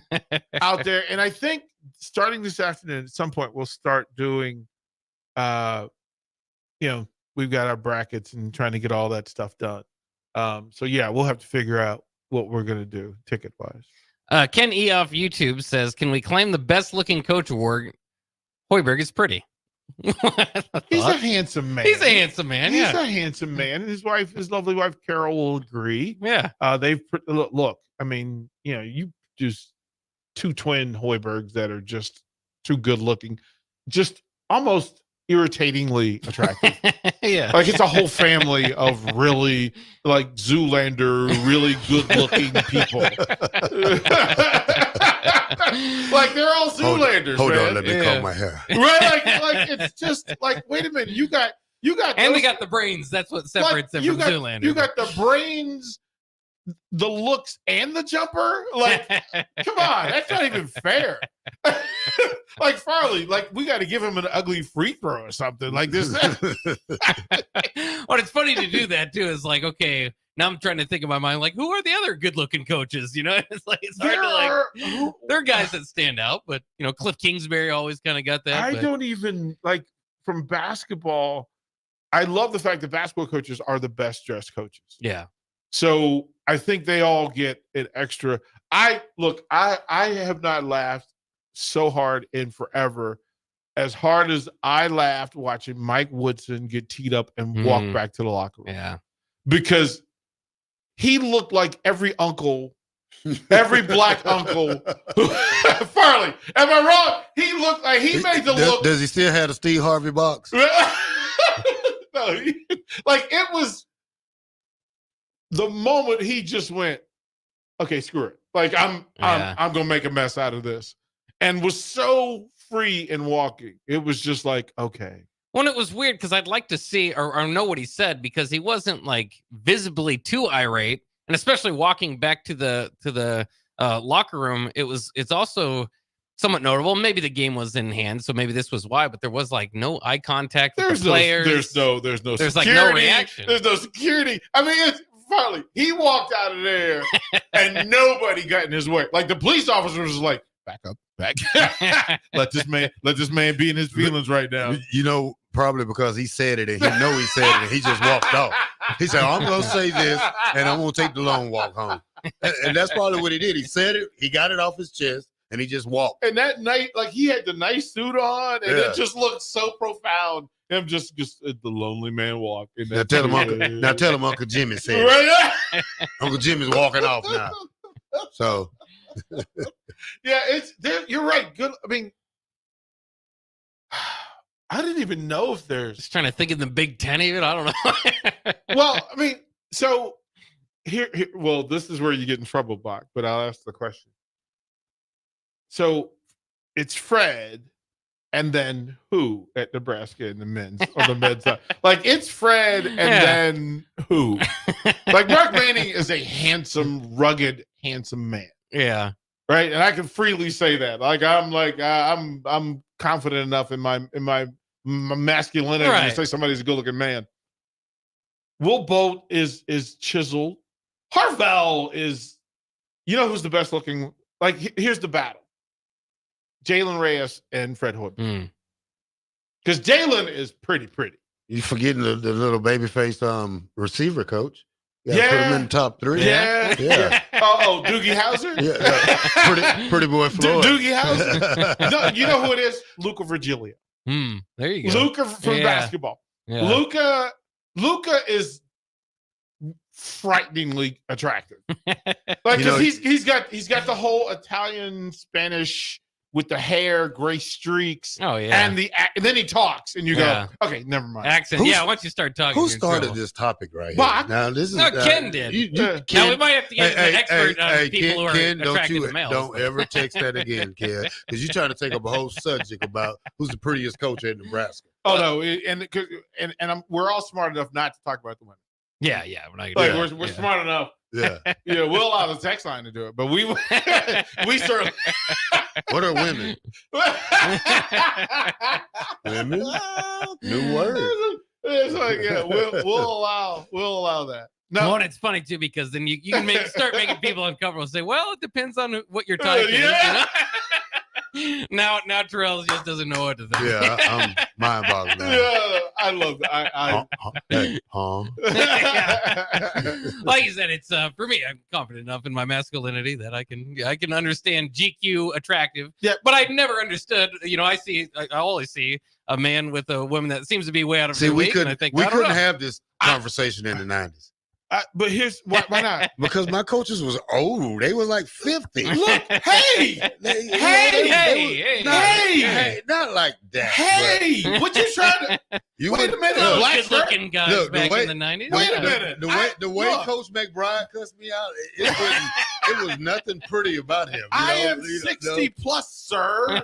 out there, and I think starting this afternoon, at some point, we'll start doing. We've got our brackets and trying to get all that stuff done. So yeah, we'll have to figure out what we're gonna do ticket wise.
Ken E off YouTube says, "Can we claim the best looking coach award? Hoiberg is pretty."
He's a handsome man.
He's a handsome man.
He's
Yeah.
a handsome man. And his lovely wife, Carol, will agree.
Yeah.
Look, I mean, you just two twin Hoibergs that are just too good looking, just almost irritatingly attractive.
Yeah.
Like it's a whole family of really like Zoolander, really good looking people. Like they're all Zoolanders.
Hold
man.
on, let me comb my hair.
Right? Like it's just like, wait a minute, you got
and they got the brains. That's what separates them from Zoolander.
You got the brains, the looks, and the jumper. Like, come on, that's not even fair. Like Farley, like we got to give him an ugly free throw or something like this.
What it's funny to do that too is like, okay, now I'm trying to think in my mind, like, who are the other good-looking coaches? It's like it's hard to like. There are guys that stand out, but Cliff Kingsbury always kind of got that.
I don't even like from basketball. I love the fact that basketball coaches are the best dressed coaches.
Yeah.
So I think they all get an extra. I have not laughed so hard in forever, as hard as I laughed watching Mike Woodson get teed up and walk back to the locker room.
Yeah.
Because he looked like every uncle, every black uncle. Farley, am I wrong? He looked like he made the look.
Does he still have the Steve Harvey box?
No, like it was the moment he just went, okay, screw it. Like I'm gonna make a mess out of this, and was so free in walking. It was just like, okay.
Well, it was weird because I'd like to see or know what he said, because he wasn't like visibly too irate, and especially walking back to the locker room, it's also somewhat notable. Maybe the game was in hand, so maybe this was why, but there was like no eye contact with the players.
There's no
there's
security.
Like no reaction.
There's no security. I mean, it's Farley. He walked out of there and nobody got in his way. Like the police officer was like, back up, back. let this man be in his feelings right now.
Probably because he said it and he know he said it and he just walked off. He said, I'm gonna say this and I'm gonna take the long walk home. And that's probably what he did. He said it, he got it off his chest, and he just walked.
And that night, like he had the nice suit on, and it just looked so profound. Him just the lonely man walking.
Now tell him Uncle Jimmy said
right?
Uncle Jimmy's walking off now. So
yeah, you're right. Good. I mean, I didn't even know if there's
just trying to think of the Big Ten even. I don't know.
Well, I mean, so here, well, this is where you get in trouble, Bach, but I'll ask the question. So it's Fred and then who at Nebraska in the men's or the men's side? Like it's Fred and then who? Like Mark Manning is a handsome, rugged, handsome man.
Yeah.
Right. And I can freely say that. I'm confident enough in my masculinity to say somebody's a good looking man. Will Bolt is chiseled. Harvell is, who's the best looking? Like here's the battle. Jalen Reyes and Fred Hoiberg. Because Jalen is pretty.
You forgetting the little baby-faced receiver coach. Put him in the top 3.
Yeah. Oh, Doogie Howser?
Yeah. Pretty boy Floyd.
Doogie Howser? No, you know who it is? Luca Virgilio.
There you go.
Luca from basketball.
Yeah.
Luca is frighteningly attractive. Like because he's got the whole Italian Spanish with the hair, gray streaks.
Oh yeah,
and then he talks, and you go, okay, never mind.
Accent. Once you start talking,
who started this topic right
here?
Now this is
Ken did. Ken, now we might have to get an expert on people who are attracted to males.
Don't ever text that again, Ken, because you're trying to take up a whole subject about who's the prettiest coach at Nebraska.
Oh no, and we're all smart enough not to talk about the women.
Yeah, we're not gonna
we're smart enough.
Yeah,
we'll allow the text line to do it, but we certainly.
What are women? Women? New word.
It's like we'll allow that. No,
and it's funny too because then you can start making people uncomfortable and say, well, it depends on what your type is. Now Terrell just doesn't know what to think.
Yeah, I'm mind boggled now.
Yeah, I love that.
Like you said, it's for me. I'm confident enough in my masculinity that I can understand GQ attractive.
Yeah,
but I never understood. I always see a man with a woman that seems to be way out of
See,
their
we
league.
couldn't,
And I think
we
I don't
couldn't
know.
have this conversation in the 90s.
But here's why not?
Because my coaches was old. They was like 50.
Look, hey, hey,
not like that.
hey, what you trying to?
You
Wait
would-
a minute,
look,
black
Good-looking guys
Look, the
back
way-
in the 90s.
Wait a minute.
The way
Look.
Coach McBride cussed me out, it was nothing pretty about him.
I am 60 plus, sir.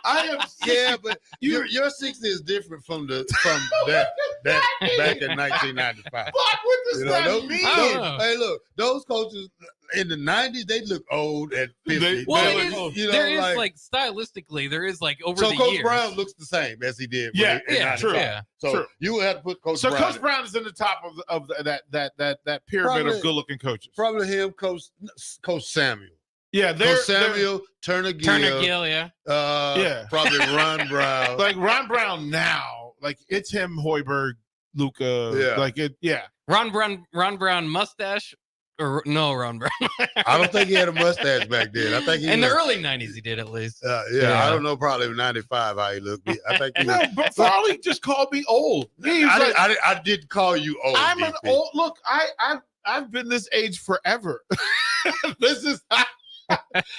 I am 60.
Yeah, but your 60 is different from that back in 1995.
But what does that mean?
Hey, look, those coaches in the 90s, they look old at 50.
Well, there is
like
like stylistically, there is like over
so
the
Coach
years.
Brown looks the same as he did.
Yeah,
in
yeah,
95.
true. Yeah.
So
True.
you would have to put Coach
So
Brown.
Coach Brown is in the top of that pyramid
Probably-
of good-looking coaches.
Probably him, Coach Samuel.
Yeah,
Coach Samuel, Turner Gill.
Yeah.
Yeah.
Probably Ron Brown.
Like Ron Brown now, like it's him, Hoiberg, Luca.
Yeah.
Like it. Yeah.
Ron Brown mustache. Or no, Ron Brown.
I don't think he had a mustache back then. I think he
in the
was-
early 90s he did at least.
yeah, I don't know. Probably 95 how he looked. I think he
No,
was,
but Farley just called me old. He was like,
I did call you old.
I'm an
DP.
old. Look, I've been this age forever. This is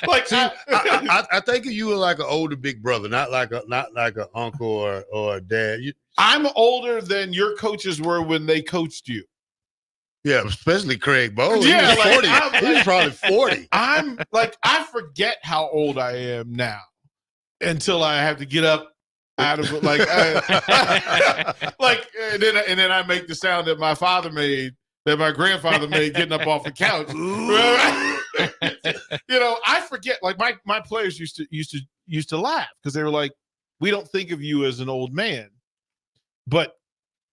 like
See, I think of you were like an older big brother, not like an uncle or a dad.
I'm older than your coaches were when they coached you.
Yeah, especially Craig Bowe.
Yeah,
he was
like,
40.
I'm
He was
like-
probably 40.
I'm like, I forget how old I am now until I have to get up out of it. Like, and then I make the sound that my father made, that my grandfather made getting up off the couch. I forget. Like my players used to laugh because they were like, we don't think of you as an old man, but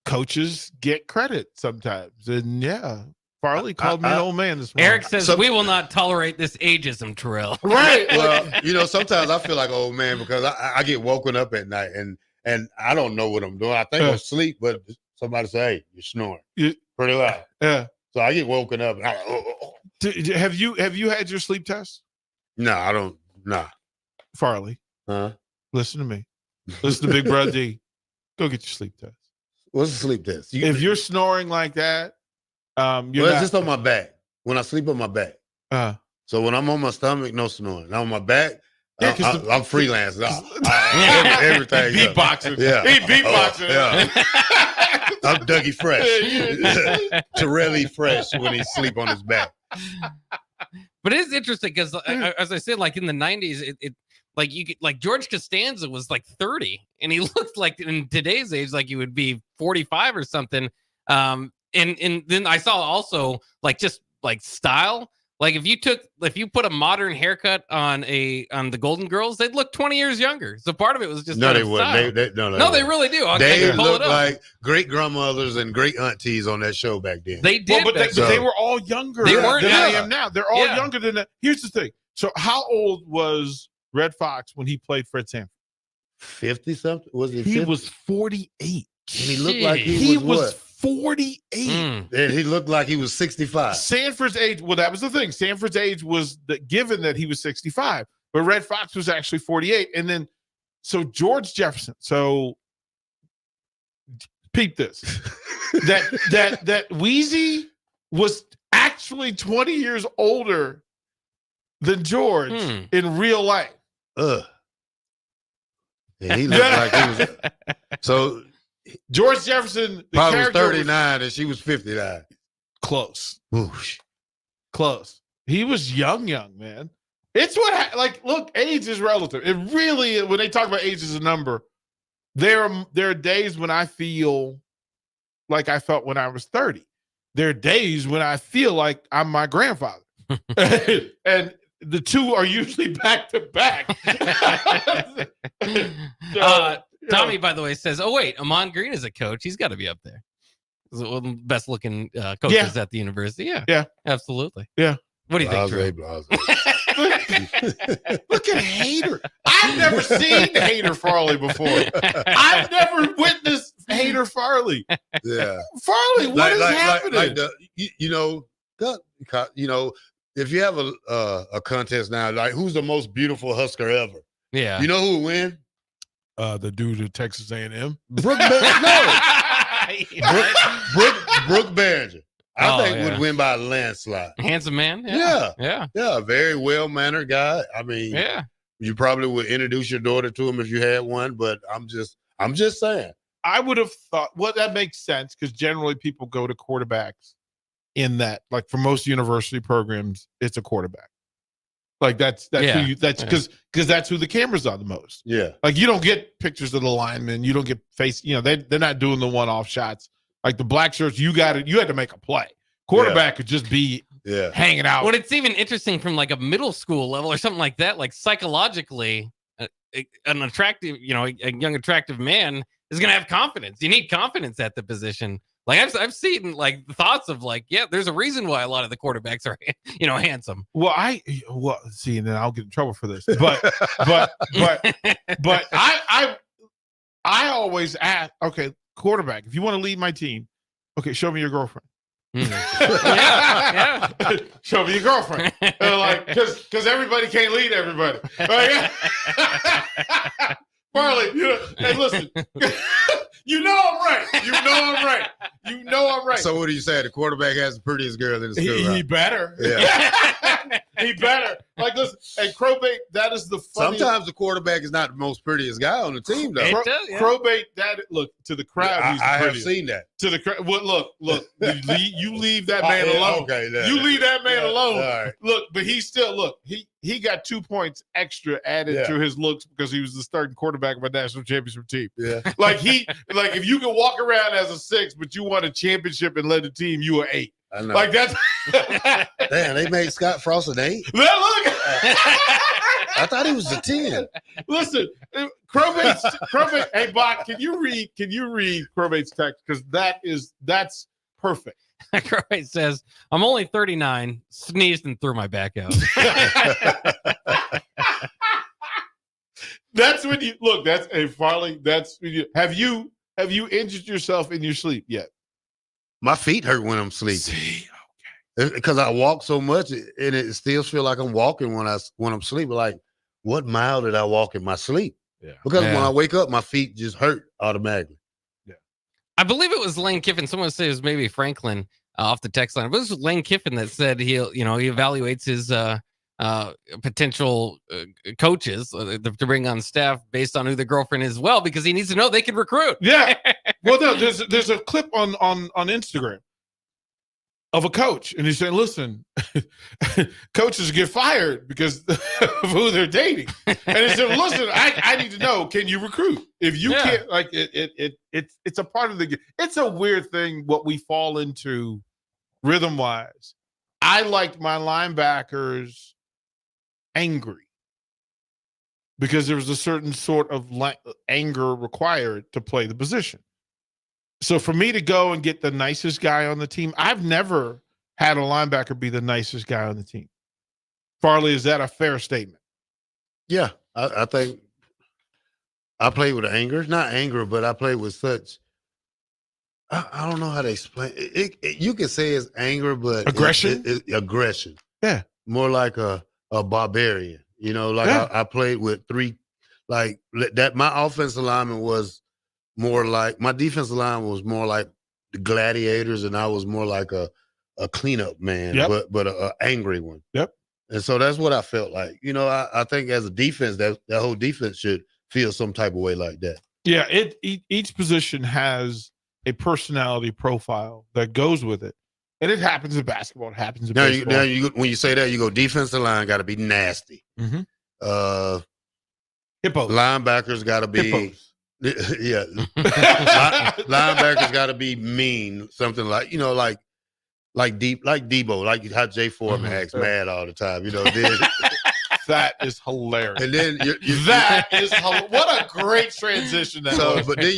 coaches get credit sometimes. And yeah, Farley called me an old man this morning.
Eric says we will not tolerate this ageism, Terrell.
Right.
Well, sometimes I feel like an old man because I get woken up at night and I don't know what I'm doing. I think I'm asleep, but somebody say, "Hey, you're snoring pretty loud."
Yeah.
So I get woken up and
Have you had your sleep test?
No, I don't. Nah.
Farley.
Huh?
Listen to me. Listen to Big Brother D. Go get your sleep test.
What's the sleep test?
If you're snoring like that,
it's just on my back. When I sleep on my back. So when I'm on my stomach, no snoring. I'm on my back.
Yeah,
I'm freelance. Everything.
Beatboxing.
Yeah.
He beatboxing.
I'm Dougie Fresh. Torelli Fresh when he sleep on his back.
But it is interesting because, as I said, like in the 90s, it like you could, like George Costanza was like 30, and he looked like in today's age like he would be 45 or something. And then I saw also like just like style. Like if you put a modern haircut on the Golden Girls, they'd look 20 years younger. So part of it was just
No,
out
they
of
wouldn't.
style. They really do. I
They
can pull
look
it up.
like great grandmothers and great aunties on that show back then.
They did,
but they were all younger
They weren't
than I
young.
am now. They're all
Yeah.
younger than that. Here's the thing. So how old was Red Fox when he played Fred Sanford?
50 something? Was he?
He
50?
was 48.
And he looked like
he
was
was
what?
48.
And he looked like he was 65.
Sanford's age, well, that was the thing. Sanford's age was given that he was 65, but Red Fox was actually 48. And then, so George Jefferson. So, peep this: that Wheezy was actually 20 years older than George in real life.
And he looked like he was. So
George Jefferson, the
probably was
character
39 and she was 59.
Close.
Whoosh.
Close. He was young, man. It's what look, age is relative. It really, when they talk about age as a number, there are days when I feel like I felt when I was 30. There are days when I feel like I'm my grandfather. And the two are usually back to back.
Tommy, by the way, says, "Oh wait, Amon Green is a coach. He's got to be up there. He's one of the best looking coaches at the university." Yeah, absolutely.
Yeah.
What do you think, Drew?
Look at Hater. I've never seen Hater Farley before. I've never witnessed Hater Farley.
Yeah.
Farley, what is happening?
If you have a contest now, like who's the most beautiful Husker ever?
Yeah.
You know who would win?
The dude at Texas A&M.
Brooke Behringer. I think would win by a landslide.
Handsome man.
Yeah. Very well mannered guy. I mean, you probably would introduce your daughter to him if you had one, but I'm just saying.
I would have thought, that makes sense because generally people go to quarterbacks in that, like for most university programs, it's a quarterback. Like that's because that's who the camera's on the most.
Yeah.
Like you don't get pictures of the linemen, you don't get they're not doing the one-off shots. Like the black shirts, you had to make a play. Quarterback could just be hanging out.
Well, it's even interesting from like a middle school level or something like that. Like psychologically, an attractive, a young attractive man is going to have confidence. You need confidence at the position. Like I've seen like thoughts of like, there's a reason why a lot of the quarterbacks are, handsome.
Well, see, and then I'll get in trouble for this. But I always ask, okay, quarterback, if you want to lead my team, okay, show me your girlfriend. Show me your girlfriend. Like, because everybody can't lead everybody. Right? Farley, hey, listen. You know I'm right.
So what do you say? The quarterback has the prettiest girl in the school.
He better.
Yeah.
He better. Like, listen, and Crowbait, that is the funniest.
Sometimes the quarterback is not the most prettiest guy on the team, though.
Crowbait, look, to the crowd, he's the
I have
prettiest.
seen that.
To the crowd, look, you leave that man alone.
Okay,
you leave that man alone.
All right.
Look, but he still, he got 2 points extra added to his looks because he was the starting quarterback of a national championship team.
Yeah.
Like if you can walk around as a 6, but you won a championship and led the team, you were 8.
I know.
Like that's
damn, they made Scott Frost an 8.
Look.
I thought he was a 10.
Listen, Crowbait. Hey, Bach, can you read Crowbait's text? Because that's perfect.
Crowbait says, "I'm only 39, sneezed and threw my back out."
That's when you look. That's Farley. That's when you have you injured yourself in your sleep yet?
My feet hurt when I'm sleeping.
See,
because I walk so much, and it still feel like I'm walking when I'm sleeping. Like, what mile did I walk in my sleep?
Yeah.
Because when I wake up, my feet just hurt automatically.
Yeah.
I believe it was Lane Kiffin. Someone said it was maybe Franklin off the text line. But it was Lane Kiffin that said he evaluates his potential coaches to bring on staff based on who the girlfriend is. Well, because he needs to know they can recruit.
Yeah. Well, no, there's a clip on Instagram of a coach, and he's saying, "Listen, coaches get fired because of who they're dating." And he said, "Listen, I need to know, can you recruit? If you can't, like it's a part of the game. It's a weird thing what we fall into rhythm wise. I liked my linebackers angry because there was a certain sort of anger required to play the position. So for me to go and get the nicest guy on the team, I've never had a linebacker be the nicest guy on the team. Farley, is that a fair statement?
Yeah, I think I played with anger. Not anger, but I played with such. I don't know how to explain it. You can say it's anger, but
aggression.
Aggression.
Yeah,
more like a barbarian. I played with 3, like that. My offensive lineman was more like my defensive line was more like the gladiators, and I was more like a cleanup man, but a angry one.
Yep.
And so that's what I felt like. I think as a defense, that whole defense should feel some type of way like that.
Yeah. Each position has a personality profile that goes with it, and it happens in basketball. It happens in baseball.
Now when you say that, you go defensive line got to be nasty.
Mm-hmm.
Hippos. Linebackers got to be.
Hippos.
Yeah, linebackers got to be mean, something like Debo, like how Jay Foreman acts mad all the time.
That is hilarious.
And then
what a great transition that was.
But then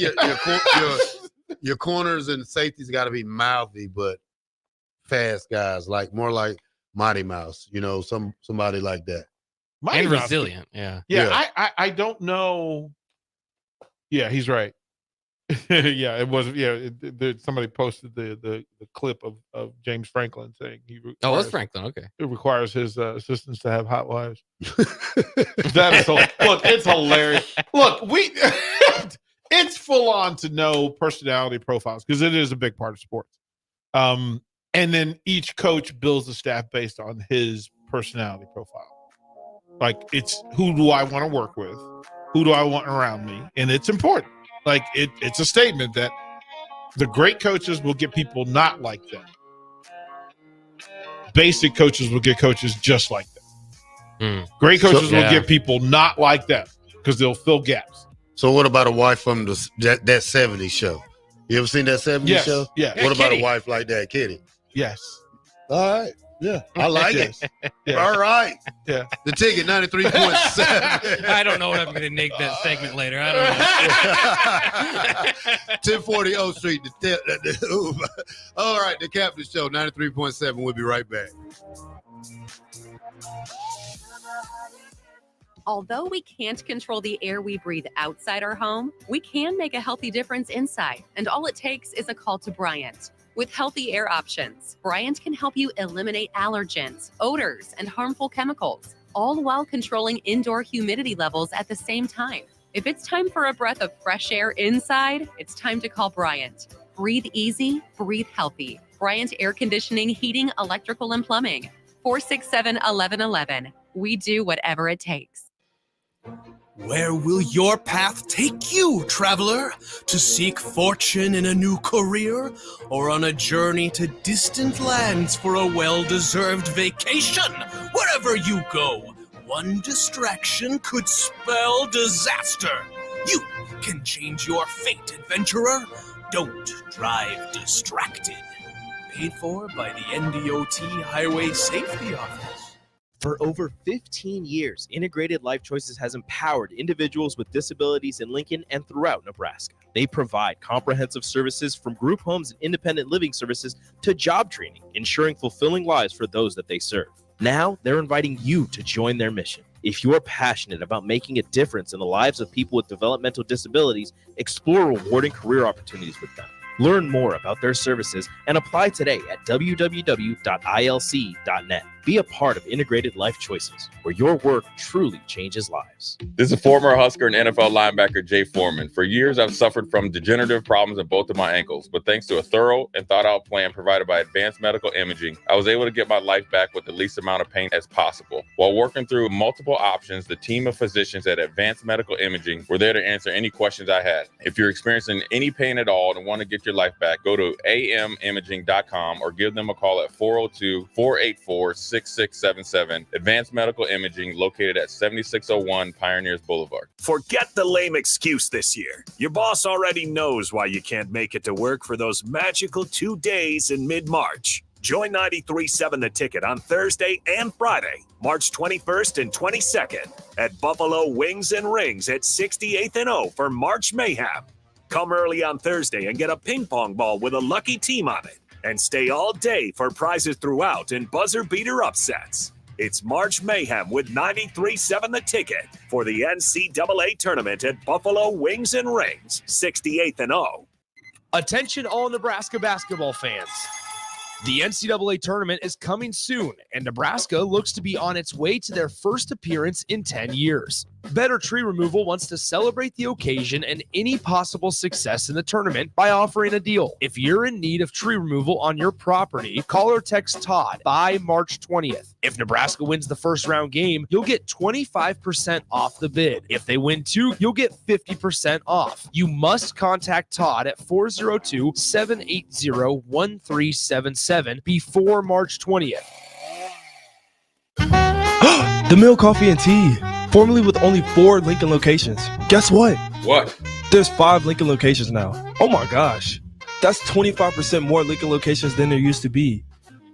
your corners and safeties got to be mouthy, but fast guys, more like Mighty Mouse. Somebody like that.
And resilient. Yeah.
I don't know. Yeah, he's right. Yeah, it was. Yeah, somebody posted the clip of James Franklin saying
Oh, it was Franklin. Okay.
It requires his assistants to have hot wives. That is look. It's hilarious. Look, it's full on to know personality profiles because it is a big part of sports. And then each coach builds the staff based on his personality profile. Like it's who do I want to work with? Who do I want around me? And it's important. Like it's a statement that the great coaches will get people not like them. Basic coaches will get coaches just like them. Great coaches will get people not like them because they'll fill gaps.
So what about a wife from that 70s show? You ever seen that 70s show?
Yeah.
What about a wife like that, Kitty?
Yes.
All right. Yeah. I like it.
Yes.
All right.
Yeah.
The ticket, 93.7.
I don't know what I'm going to make that segment later. I don't know.
1040 O Street. All right. The Captain Show, 93.7. We'll be right back.
Although we can't control the air we breathe outside our home, we can make a healthy difference inside. And all it takes is a call to Bryant. With healthy air options, Bryant can help you eliminate allergens, odors, and harmful chemicals, all while controlling indoor humidity levels at the same time. If it's time for a breath of fresh air inside, it's time to call Bryant. Breathe easy, breathe healthy. Bryant Air Conditioning, Heating, Electrical, and Plumbing. 467-1111. We do whatever it takes.
Where will your path take you, traveler? To seek fortune in a new career? Or on a journey to distant lands for a well-deserved vacation? Wherever you go, one distraction could spell disaster. You can change your fate, adventurer. Don't drive distracted. Paid for by the NDOT Highway Safety Office.
For over 15 years, Integrated Life Choices has empowered individuals with disabilities in Lincoln and throughout Nebraska. They provide comprehensive services from group homes and independent living services to job training, ensuring fulfilling lives for those that they serve. Now, they're inviting you to join their mission. If you're passionate about making a difference in the lives of people with developmental disabilities, explore rewarding career opportunities with them. Learn more about their services and apply today at www.ilc.net. Be a part of Integrated Life Choices, where your work truly changes lives.
This is former Husker and NFL linebacker Jay Foreman. For years, I've suffered from degenerative problems in both of my ankles, but thanks to a thorough and thought-out plan provided by Advanced Medical Imaging, I was able to get my life back with the least amount of pain as possible. While working through multiple options, the team of physicians at Advanced Medical Imaging were there to answer any questions I had. If you're experiencing any pain at all and want to get your life back, go to amimaging.com or give them a call at 402-484-6677. Advanced Medical Imaging, located at 7601 Pioneers Boulevard.
Forget the lame excuse this year. Your boss already knows why you can't make it to work for those magical 2 days in mid-March. Join 93.7 The Ticket on Thursday and Friday, March 21st and 22nd at Buffalo Wings and Rings at 68th and O for March Mayhem. Come early on Thursday and get a ping pong ball with a lucky team on it. And stay all day for prizes throughout and buzzer beater upsets. It's March Mayhem with 93.7 The Ticket for the NCAA tournament at Buffalo Wings and Rings, 68th and O.
Attention all Nebraska basketball fans. The NCAA tournament is coming soon, and Nebraska looks to be on its way to their first appearance in 10 years. Better Tree Removal wants to celebrate the occasion and any possible success in the tournament by offering a deal. If you're in need of tree removal on your property, call or text Todd by March 20th. If Nebraska wins the first round game, you'll get 25% off the bid. If they win 2, you'll get 50% off. You must contact Todd at 402-780-1377 before March 20th.
The Mill Coffee and Tea, formerly with only 4 Lincoln locations. Guess what?
What?
There's 5 Lincoln locations now. Oh my gosh. That's 25% more Lincoln locations than there used to be.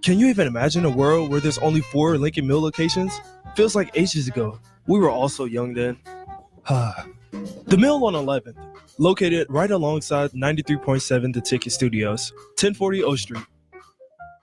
Can you even imagine a world where there's only 4 Lincoln Mill locations? Feels like ages ago. We were all so young then. The Mill on 11th, located right alongside 93.7 The Ticket Studios, 1040 O Street.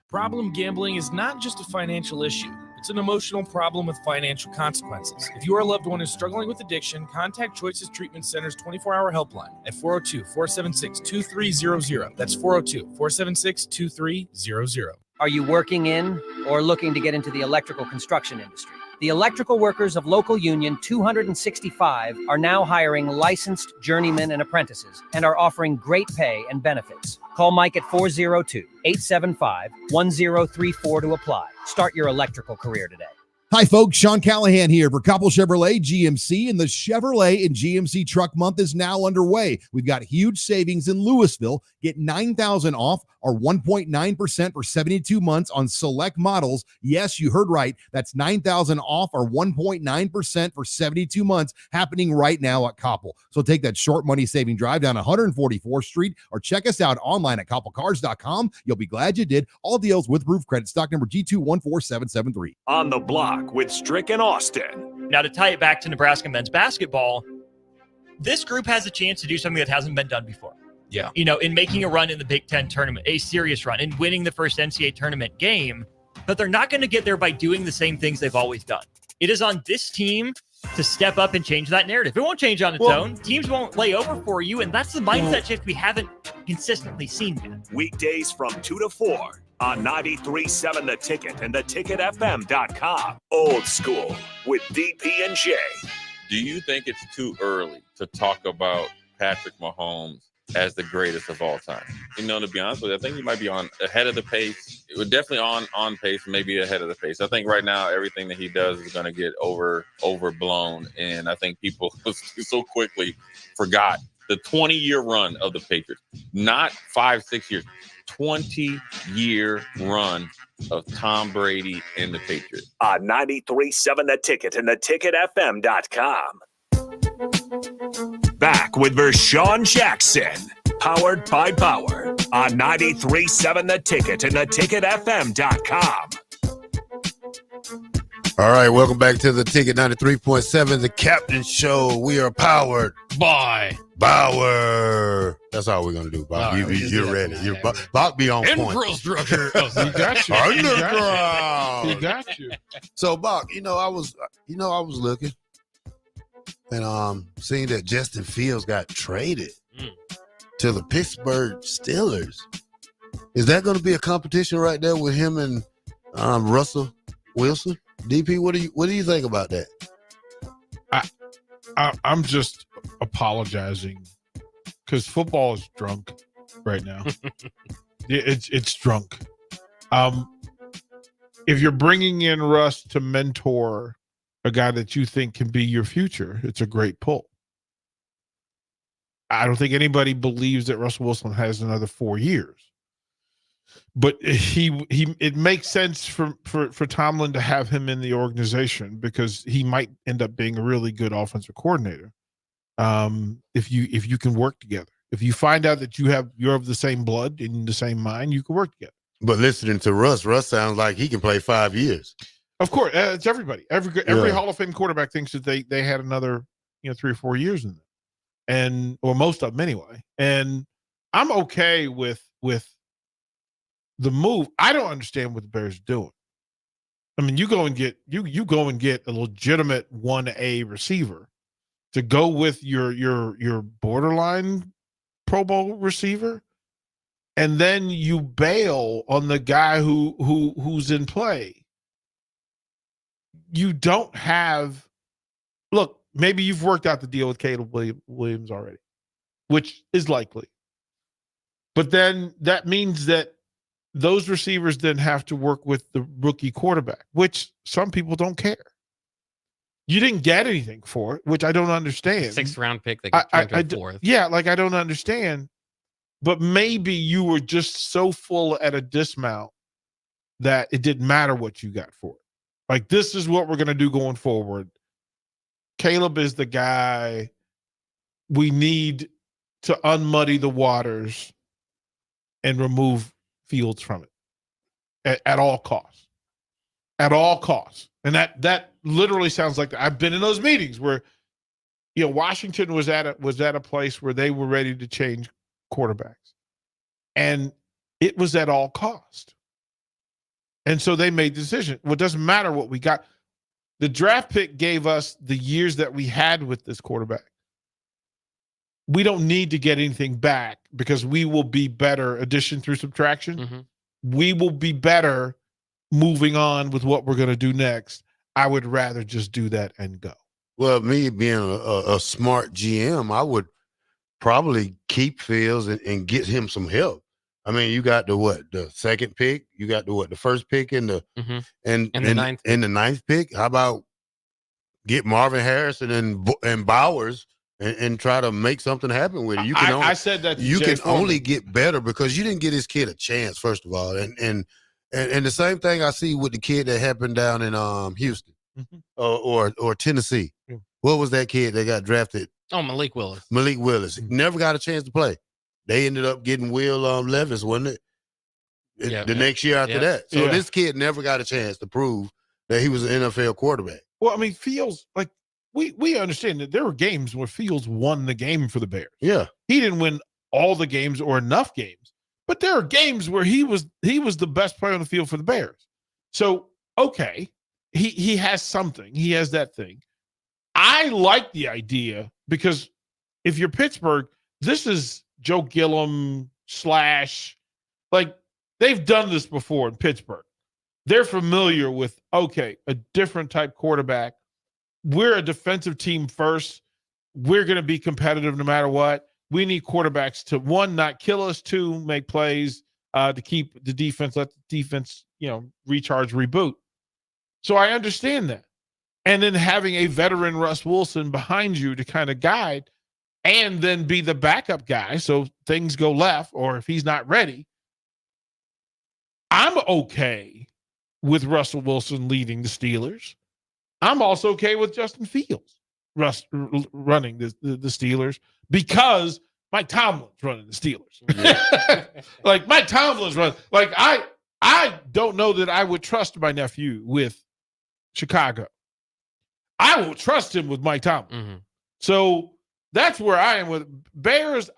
Problem gambling is not just a financial issue.
It's an emotional problem with financial consequences. If you or a loved one is struggling with addiction, contact Choices Treatment Center's 24-hour helpline at 402-476-2300. That's 402-476-2300.
Are you working in or looking to get into the electrical construction industry? The electrical workers of local union 265 are now hiring licensed journeymen and apprentices and are offering great pay and benefits. Call Mike at 402-875-1034 to apply. Start your electrical career today.
Hi, folks. Sean Callahan here for Couple Chevrolet GMC, and the Chevrolet and GMC Truck Month is now underway. We've got huge savings in Louisville. Get $9,000 off or 1.9% for 72 months on select models. Yes, you heard right. That's $9,000 off or 1.9% for 72 months happening right now at Koppel. So take that short money saving drive down 144th Street or check us out online at koppelcars.com. You'll be glad you did. All deals with roof credit. Stock number G214773.
On the block with Strick and Austin.
Now, to tie it back to Nebraska men's basketball, this group has a chance to do something that hasn't been done before.
Yeah.
You know, in making a run in the Big Ten tournament, a serious run, in winning the first NCAA tournament game, but they're not going to get there by doing the same things they've always done. It is on this team to step up and change that narrative. It won't change on its own. Teams won't lay over for you, and that's the mindset shift we haven't consistently seen yet.
Weekdays from 2 to 4 on 93.7 The Ticket and theticketfm.com. Old School with DP and J.
Do you think it's too early to talk about Patrick Mahomes as the greatest of all time? You know, to be honest with you, I think he might be on ahead of the pace. It was definitely on pace, maybe ahead of the pace. I think right now everything that he does is going to get overblown, and I think people so quickly forgot the 20-year run of the Patriots. Not 5-6 years, 20-year run of Tom Brady and the Patriots.
On 93.7 The Ticket and theticketfm.com. Back with Vershawn Jackson, powered by Bauer, on 93.7 The Ticket and theticketfm.com.
All right, welcome back to the Ticket 93.7, the Captain Show. We are powered
by
Bauer. That's all we're gonna do, Bob.
Right,
You're ready. Bob be on point.
Infrastructure.
He got you.
Underground.
He got you.
So, Bob, I was looking and seeing that Justin Fields got traded to the Pittsburgh Steelers. Is that going to be a competition right there with him and Russell Wilson? DP, what do you think about that?
I'm just apologizing because football is drunk right now. It's drunk. If you're bringing in Russ to mentor a guy that you think can be your future, it's a great pull. I don't think anybody believes that Russell Wilson has another 4 years. But it makes sense for Tomlin to have him in the organization because he might end up being a really good offensive coordinator. If you can work together, if you find out that you're of the same blood and the same mind, you can work together.
But listening to Russ sounds like he can play 5 years.
Of course, it's everybody. Every Hall of Fame quarterback thinks that they had another 3 or 4 years in them, or most of them anyway. And I'm okay with the move. I don't understand what the Bears are doing. I mean, you go and get a legitimate 1A receiver to go with your borderline Pro Bowl receiver, and then you bail on the guy who's in play. You don't have. Look, maybe you've worked out the deal with Caleb Williams already, which is likely. But then that means that those receivers then have to work with the rookie quarterback, which some people don't care. You didn't get anything for it, which I don't understand.
6th round pick that got turned to 4th.
Yeah, I don't understand. But maybe you were just so full at a dismount that it didn't matter what you got for it. Like, this is what we're going to do going forward. Caleb is the guy we need to unmuddy the waters and remove Fields from it at all costs. At all costs. And that literally sounds like that. I've been in those meetings where Washington was at a place where they were ready to change quarterbacks. And it was at all cost. And so they made the decision. Well, it doesn't matter what we got. The draft pick gave us the years that we had with this quarterback. We don't need to get anything back because we will be better addition through subtraction.
Mm-hmm.
We will be better moving on with what we're going to do next. I would rather just do that and go.
Well, me being a smart GM, I would probably keep Fields and get him some help. I mean, you got the second pick, you got the first pick and the ninth pick. How about get Marvin Harrison and Bowers and try to make something happen with it? You can
I said that to
you
Jay
can
Foreman.
only get better because you didn't get this kid a chance, first of all, and the same thing I see with the kid that happened down in Houston or Tennessee.
Yeah.
What was that kid that got drafted?
Oh, Malik Willis.
Malik Willis never got a chance to play. They ended up getting Will Levis, wasn't it? The next year after that. So this kid never got a chance to prove that he was an NFL quarterback.
Well, I mean, Fields, like we understand that there were games where Fields won the game for the Bears.
Yeah.
He didn't win all the games or enough games, but there are games where he was the best player on the field for the Bears. So, okay, he has something. He has that thing. I like the idea because if you're Pittsburgh, this is Joe Gilliam / like they've done this before in Pittsburgh. They're familiar with, okay, a different type quarterback. We're a defensive team first. We're going to be competitive no matter what. We need quarterbacks to, one, not kill us, two, make plays to keep the defense, let the defense, recharge, reboot. So I understand that. And then having a veteran Russ Wilson behind you to kind of guide and then be the backup guy so things go left or if he's not ready, I'm okay with Russell Wilson leading the Steelers. I'm also okay with Justin Fields running the Steelers because Mike Tomlin's running the Steelers. Yeah. Like Mike Tomlin's running. Like I don't know that I would trust my nephew with Chicago. I will trust him with Mike Tomlin.
Mm-hmm.
So that's where I am with Bears.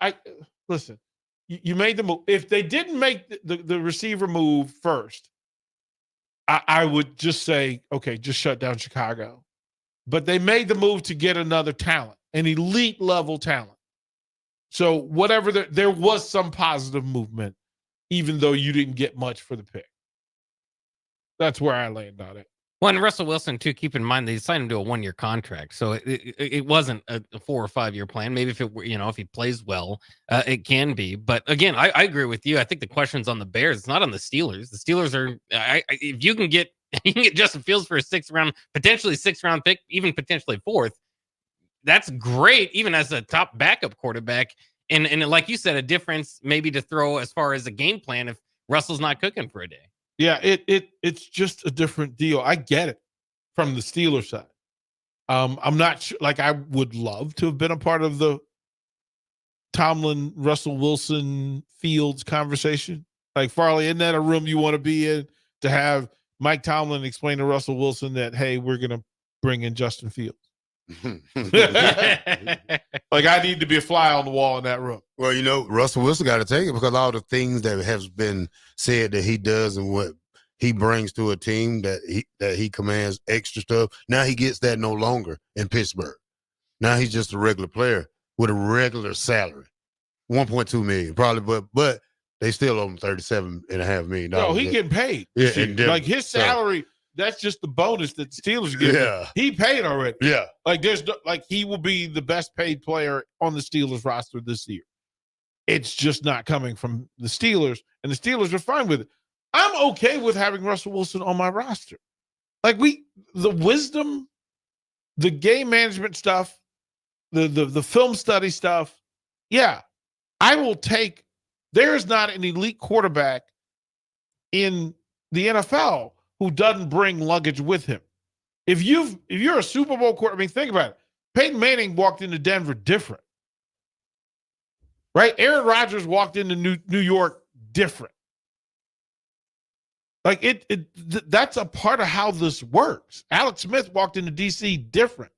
Listen, you made the move. If they didn't make the receiver move first, I would just say, okay, just shut down Chicago. But they made the move to get another talent, an elite level talent. So whatever, there was some positive movement, even though you didn't get much for the pick. That's where I land on it.
Well, and Russell Wilson, too, keep in mind, they signed him to a 1-year contract. So it wasn't a 4 or 5 year plan. Maybe if he plays well, it can be. But again, I agree with you. I think the question's on the Bears. It's not on the Steelers. The Steelers are, if you can get Justin Fields for a potentially 6th round pick, even potentially 4th, that's great, even as a top backup quarterback. And like you said, a difference maybe to throw as far as a game plan if Russell's not cooking for a day.
Yeah, it's just a different deal. I get it from the Steelers side. I'm not sure. Like, I would love to have been a part of the Tomlin, Russell Wilson, Fields conversation. Like, Farley, isn't that a room you want to be in to have Mike Tomlin explain to Russell Wilson that, hey, we're going to bring in Justin Fields? Like, I need to be a fly on the wall in that room.
Well, Russell Wilson got to take it because all the things that has been said that he does and what he brings to a team that he commands extra stuff. Now he gets that no longer in Pittsburgh. Now he's just a regular player with a regular salary, $1.2 million probably, but they still owe him $37.5 million.
No, he getting paid.
Yeah,
like his salary. That's just the bonus that the Steelers get.
Yeah.
He paid already.
Yeah.
Like he will be the best paid player on the Steelers roster this year. It's just not coming from the Steelers, and the Steelers are fine with it. I'm okay with having Russell Wilson on my roster. Like the wisdom, the game management stuff, the film study stuff. Yeah, I will take. There's not an elite quarterback in the NFL who doesn't bring luggage with him. If you're a Super Bowl quarterback, I mean, think about it. Peyton Manning walked into Denver different, right? Aaron Rodgers walked into New York different. Like that's a part of how this works. Alex Smith walked into DC different.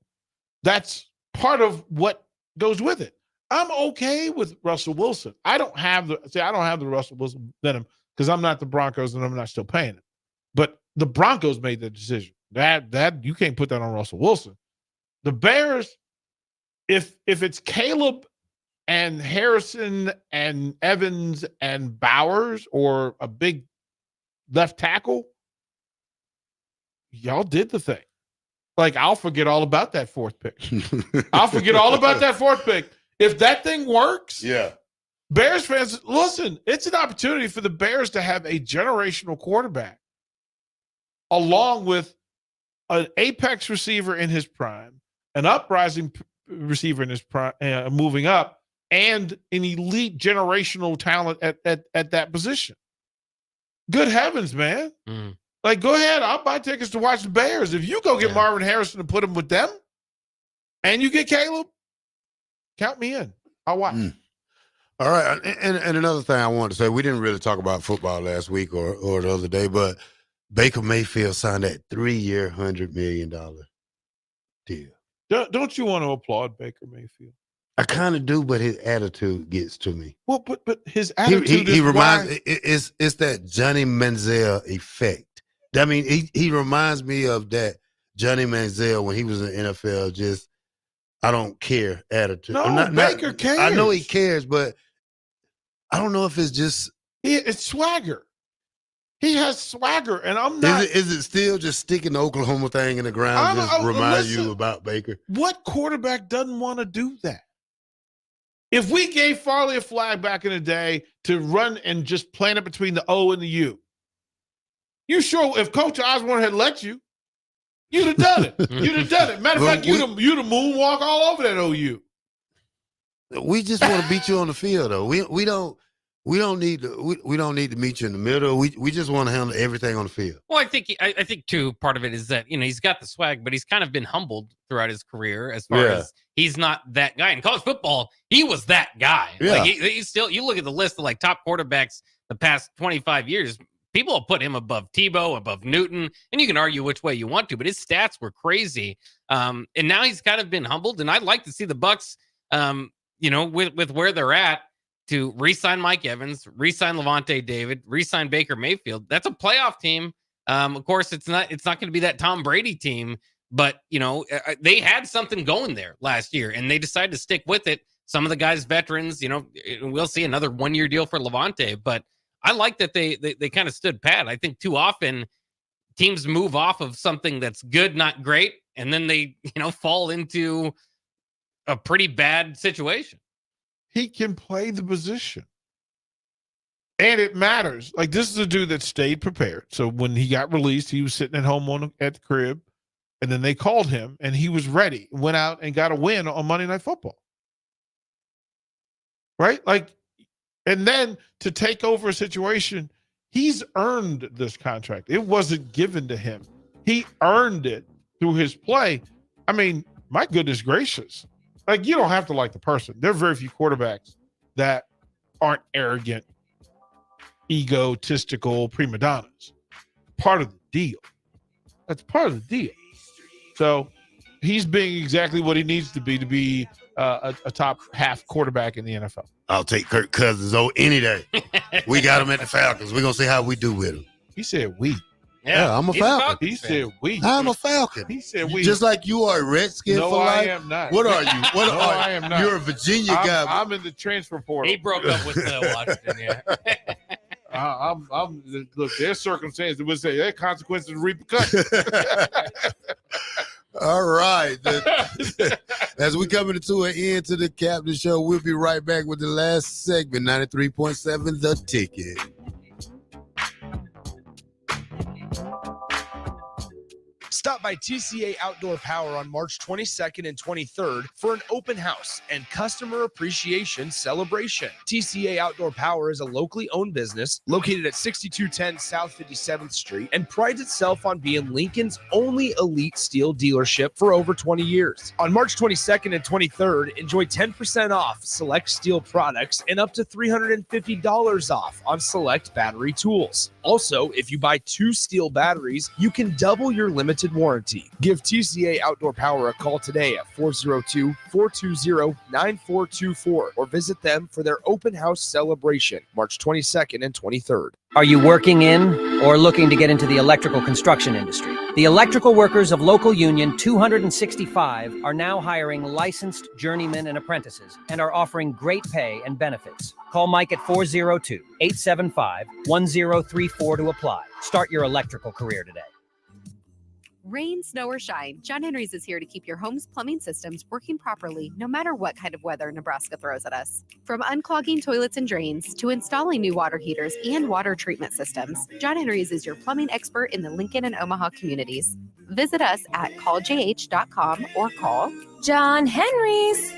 That's part of what goes with it. I'm okay with Russell Wilson. I don't have the Russell Wilson venom because I'm not the Broncos and I'm not still paying him. But the Broncos made the decision. That you can't put that on Russell Wilson. The Bears, if it's Caleb and Harrison and Evans and Bowers or a big left tackle, y'all did the thing. Like, I'll forget all about that fourth pick. I'll forget all about that fourth pick. If that thing works,
yeah.
Bears fans, listen, it's an opportunity for the Bears to have a generational quarterback along with an apex receiver in his prime, an uprising receiver in his prime, moving up, and an elite generational talent at that position. Good heavens, man. Like, go ahead. I'll buy tickets to watch the Bears. If you go get Marvin Harrison and put him with them and you get Caleb, count me in. I'll watch.
All right. And another thing I wanted to say, we didn't really talk about football last week or the other day, but Baker Mayfield signed that 3-year, $100 million deal.
Don't you want to applaud Baker Mayfield?
I kind of do, but his attitude gets to me.
Well, but his attitude
he reminds it's that Johnny Manziel effect. I mean, he reminds me of that Johnny Manziel when he was in the NFL. Just I don't care attitude.
No, Baker cares.
I know he cares, but I don't know if it's just
it's swagger. He has swagger, and I'm not.
Is it still just sticking the Oklahoma thing in the ground? Just remind you about Baker.
What quarterback doesn't want to do that? If we gave Farley a flag back in the day to run and just plant it between the O and the U, you sure if Coach Osborne had let you, you'd have done it. You'd have done it. Matter of fact, you'd have moonwalk all over that OU.
We just want to beat you on the field, though. We don't need to meet you in the middle. We just want to handle everything on the field.
Well, I think too, part of it is that, he's got the swag, but he's kind of been humbled throughout his career as far as he's not that guy. In college football, he was that guy.
Yeah.
Like he's still, you look at the list of like top quarterbacks the past 25 years, people have put him above Tebow, above Newton, and you can argue which way you want to, but his stats were crazy. And now he's kind of been humbled, and I'd like to see the Bucs, with where they're at, to re-sign Mike Evans, re-sign Levante David, re-sign Baker Mayfield. That's a playoff team. Of course, it's not going to be that Tom Brady team, but they had something going there last year, and they decided to stick with it. Some of the guys, veterans, we'll see another 1-year deal for Levante, but I like that they kind of stood pat. I think too often teams move off of something that's good, not great, and then they fall into a pretty bad situation.
He can play the position. And it matters. Like, this is a dude that stayed prepared. So when he got released, he was sitting at home at the crib, and then they called him, and he was ready, went out and got a win on Monday Night Football. Right? Like, and then to take over a situation, he's earned this contract. It wasn't given to him. He earned it through his play. I mean, my goodness gracious. Like, you don't have to like the person. There are very few quarterbacks that aren't arrogant, egotistical prima donnas. Part of the deal. That's part of the deal. So he's being exactly what he needs to be a top half quarterback in the NFL.
I'll take Kirk Cousins any day. We got him at the Falcons. We're going to see how we do with him.
He said we.
Yeah, I'm a Falcon.
He said we.
I'm a Falcon.
He said we.
Just like you are a Redskin
no,
for life.
I am not.
What are you?
I am not.
You're a Virginia guy.
I'm in the transfer portal.
He broke up with Washington, yeah.
Look, there's circumstances that would say there are consequences and repercussions.
All right. As we coming to an end to the Captain Show, we'll be right back with the last segment, 93.7 The Ticket.
Stop by TCA Outdoor Power on March 22nd and 23rd for an open house and customer appreciation celebration. TCA Outdoor Power is a locally owned business located at 6210 South 57th Street and prides itself on being Lincoln's only elite steel dealership for over 20 years. On March 22nd and 23rd, enjoy 10% off select steel products and up to $350 off on select battery tools. Also, if you buy 2 steel batteries, you can double your limited warranty. Give TCA Outdoor Power a call today at 402-420-9424 or visit them for their open house celebration March 22nd and 23rd.
Are you working in or looking to get into the electrical construction industry? The electrical workers of local union 265 are now hiring licensed journeymen and apprentices and are offering great pay and benefits. Call Mike at 402-875-1034 to apply. Start your electrical career today.
Rain, snow, or shine, John Henry's is here to keep your home's plumbing systems working properly no matter what kind of weather Nebraska throws at us. From unclogging toilets and drains to installing new water heaters and water treatment systems, John Henry's is your plumbing expert in the Lincoln and Omaha communities. Visit us at calljh.com or call John Henry's.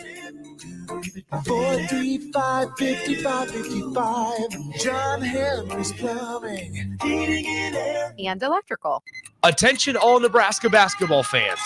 435-5555. John Henry's Plumbing, Heating and Air.
And electrical.
Attention all Nebraska basketball fans.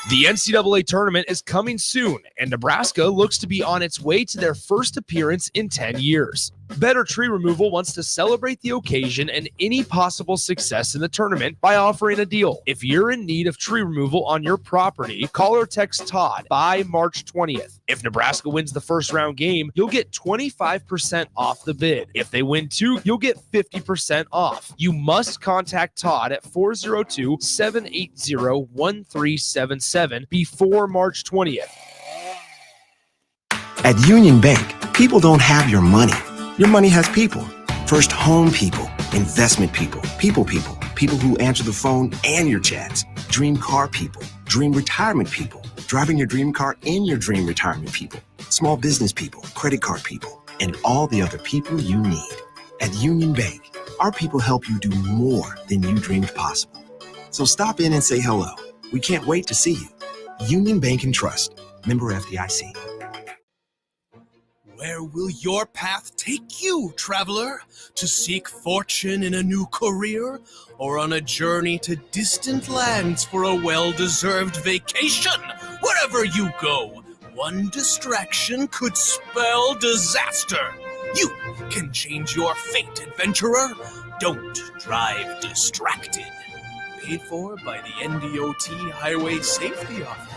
The NCAA tournament is coming soon, and Nebraska looks to be on its way to their first appearance in 10 years. Better Tree Removal wants to celebrate the occasion and any possible success in the tournament by offering a deal. If you're in need of tree removal on your property, call or text Todd by March 20th. If Nebraska wins the first round game, you'll get 25% off the bid. If they win two, you'll get 50% off. You must contact Todd at 402-780-1377 before March 20th.
At Union Bank, people don't have your money. Your money has people. First home people, investment people, people who answer the phone and your chats, dream car people, dream retirement people, driving your dream car in your dream retirement people, small business people, credit card people, and all the other people you need. At Union Bank, our people help you do more than you dreamed possible. So stop in and say hello. We can't wait to see you. Union Bank and Trust. Member FDIC.
Where will your path take you, traveler? To seek fortune in a new career? Or on a journey to distant lands for a well-deserved vacation? Wherever you go, one distraction could spell disaster. You can change your fate, adventurer. Don't drive distracted. Paid for by the NDOT Highway Safety Office.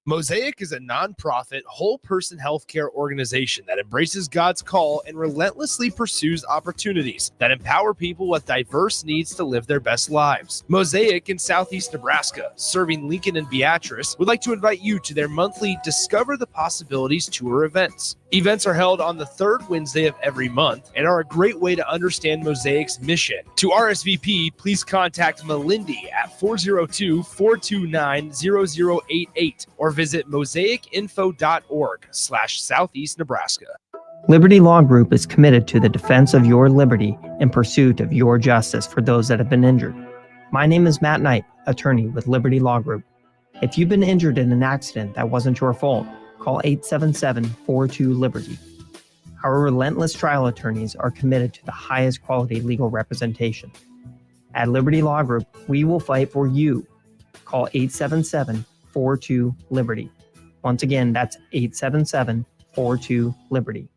Mosaic is a nonprofit, whole-person healthcare organization that embraces God's call and relentlessly pursues opportunities that empower people with diverse needs to live their best lives. Mosaic in Southeast Nebraska, serving Lincoln and Beatrice, would like to invite you to their monthly Discover the Possibilities tour events. Events are held on the third Wednesday of every month and are a great way to understand Mosaic's mission. To RSVP, please contact Melindy at 402-429-0088 or visit mosaicinfo.org/Southeast Nebraska.
Liberty Law Group is committed to the defense of your liberty and pursuit of your justice for those that have been injured. My name is Matt Knight, attorney with Liberty Law Group. If you've been injured in an accident that wasn't your fault, call 877-42-LIBERTY. Our relentless trial attorneys are committed to the highest quality legal representation. At Liberty Law Group, we will fight for you. Call 877-42-LIBERTY. Once again, that's 877-42-LIBERTY.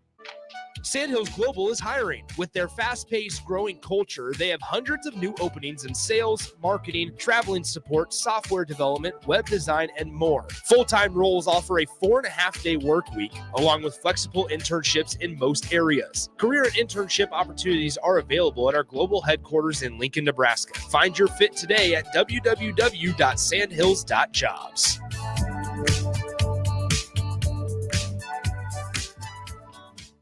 Sandhills Global is hiring. With their fast-paced, growing culture, they have hundreds of new openings in sales, marketing, traveling support, software development, web design, and more. Full-time roles offer a 4.5-day work week, along with flexible internships in most areas. Career and internship opportunities are available at our global headquarters in Lincoln, Nebraska. Find your fit today at www.sandhills.jobs.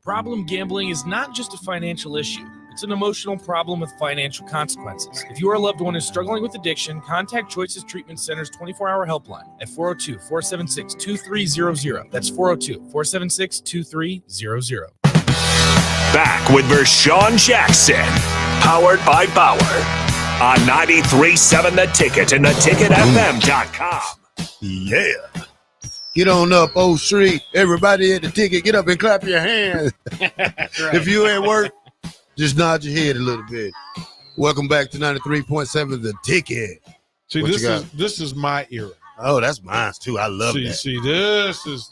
Problem gambling is not just a financial issue. It's an emotional problem with financial consequences. If you or a loved one is struggling with addiction, contact Choices Treatment Center's 24-hour helpline at 402-476-2300. That's 402-476-2300.
Back with Vershawn Jackson, powered by Bauer, on 93.7 The Ticket and theticketfm.com.
Yeah. Get on up, O Street. Everybody at the ticket, get up and clap your hands. If you at work, just nod your head a little bit. Welcome back to 93.7 The Ticket.
See, this is my era.
Oh, that's mine too. I love that.
See, this was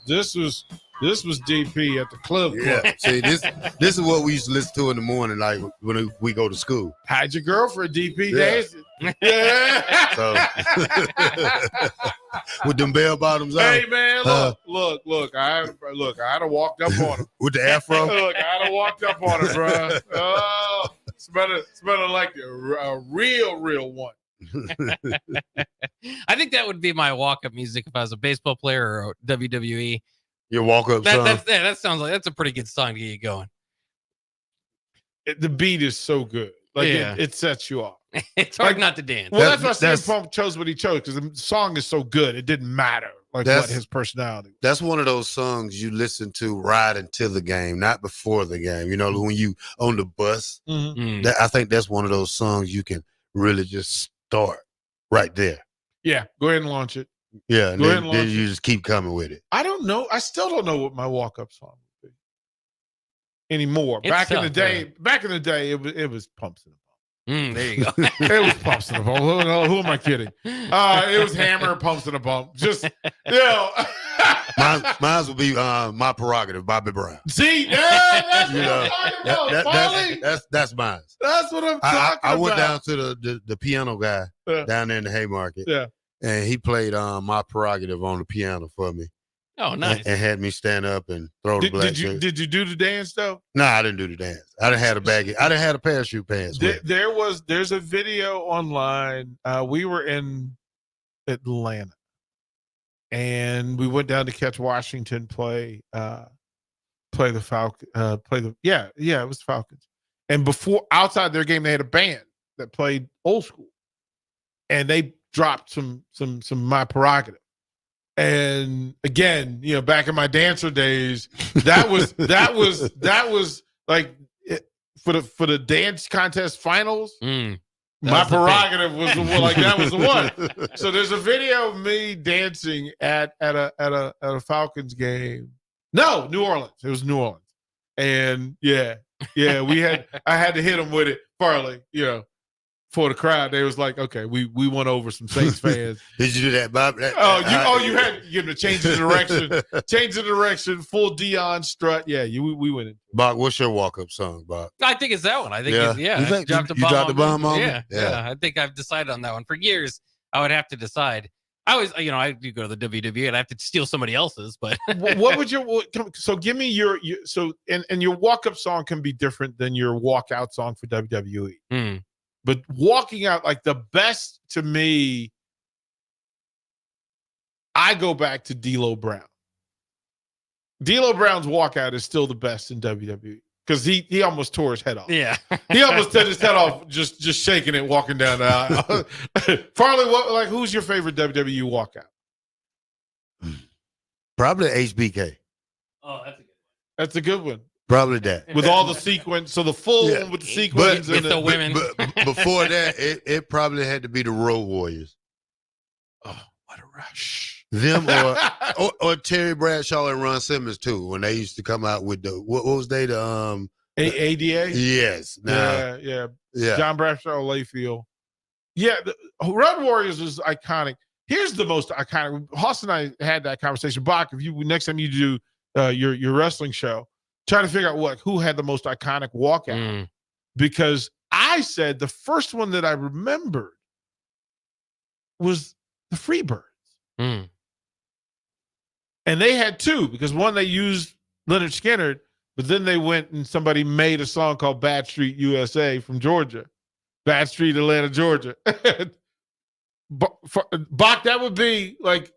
DP at the club.
Yeah. See, this is what we used to listen to in the morning, like when we go to school.
Hide your girlfriend, DP
dancing.
Yeah.
So, with them bell bottoms on.
Hey man, look! I had to walked up on him
with the afro.
Look, I had to walked up on him, bro. Oh. Smelling like a real one.
I think that would be my walk-up music if I was a baseball player or WWE.
Your walk-up song.
That sounds like that's a pretty good song to get you going.
The beat is so good. Like
Yeah.
it sets you off.
It's hard not to dance.
Well, that's why CM Punk chose what he chose, because the song is so good. It didn't matter what his personality was.
That's one of those songs you listen to riding to the game, not before the game. You know, when you on the bus.
Mhm.
I think that's one of those songs you can really just start right there.
Yeah, go ahead and launch it.
Yeah, and
Go ahead and
then
launch
you just keep coming with it.
I don't know. I still don't know what my walk-up song would be anymore.
It's
Back in
tough,
the day, it was Pumps in the Bump.
There you go.
It was Pumps in the Bump. Who am I kidding? It was Hammer and Pumps in the Bump. Just
Mine would be My Prerogative, Bobby Brown.
See, that's what I'm talking about. Finally,
That's mine.
that's what I'm talking
I went down
about.
to the piano guy down there in the Haymarket.
Yeah.
And he played My Prerogative on the piano for me.
Oh, nice.
And had me stand up and throw the black shirt.
Did you do the dance though?
No, I didn't do the dance. I didn't have a baggy. I didn't have a parachute pants.
There's a video online. We were in Atlanta, and we went down to catch Washington play the Falcons. It was Falcons. And outside their game, they had a band that played old school, and they dropped some My Prerogative. And again, back in my dancer days, that was like for the dance contest finals. My Prerogative was the one. Like that was the one. So there's a video of me dancing at a Falcons game. No, New Orleans. It was New Orleans. And I had to hit them with it, Farley. For the crowd, they was like, okay, we won over some Saints fans.
Did you do that, Bob?
You had to give them a change the direction, full Dion strut. Yeah, we went in.
Bob, what's your walk-up song, Bob?
I think it's that one. I think
You think
dropped
you dropped the bomb on me?
Yeah. I think I've decided on that one. For years, I would have to decide. I always, I do go to the WWE and I have to steal somebody else's, but
what would so give me your and your walk-up song can be different than your walk-out song for WWE. But walking out, like the best to me, I go back to D'Lo Brown. D'Lo Brown's walkout is still the best in WWE because he almost tore his head off.
Yeah.
He almost tore his head off just shaking it, walking down the aisle. Farley, who's your favorite WWE walkout?
Probably HBK.
Oh, that's a good one.
That's a good one.
Probably that.
With all the sequence, so the full one with the sequence
but,
and
the women.
But before that, it probably had to be the Road Warriors.
Oh, what a rush!
Them or Terry Bradshaw and Ron Simmons too, when they used to come out with the what was they the
ADA?
Yes.
Yeah. John Bradshaw, Layfield. Yeah, the Road Warriors was iconic. Here's the most iconic. Hoss and I had that conversation. Bach, if you next time you do your wrestling show, try to figure out who had the most iconic walkout. Because I said the first one that I remembered was the Freebirds. And they had two, because one they used Leonard Skinner, but then they went and somebody made a song called Bad Street USA from Georgia. Bad Street, Atlanta, Georgia. Bach, that would be like,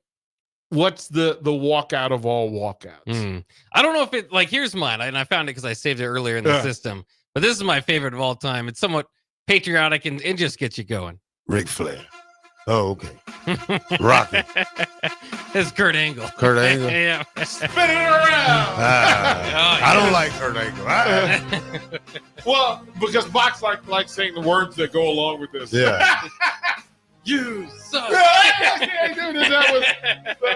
what's the walkout of all walkouts?
I don't know if it, like, here's mine, and I found it because I saved it earlier in the system, but this is my favorite of all time. It's somewhat patriotic and it just gets you going.
Ric Flair. Oh, okay. Rocket.
It's Kurt Angle.
Kurt Angle?
Yeah.
Spin it around.
I don't like Kurt Angle.
Well, because Bach's like saying the words that go along with this.
Yeah.
You suck.
That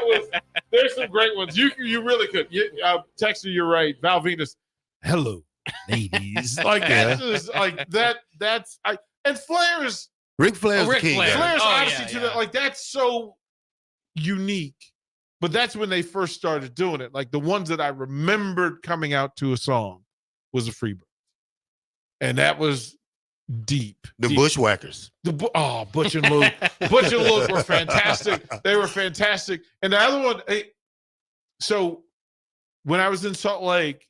was. There's some great ones. You really could. Texter, you're right. Val Venus. Hello, ladies. Like that's just like that. And Flair is.
Ric Flair's the king.
Flair's Odyssey to that. Like that's so unique. But that's when they first started doing it. Like the ones that I remembered coming out to a song was the Freebirds, and that was. Deep.
Bushwhackers.
Butch and Luke. Butch and Luke were fantastic. They were fantastic. And the other one, so when I was in Salt Lake,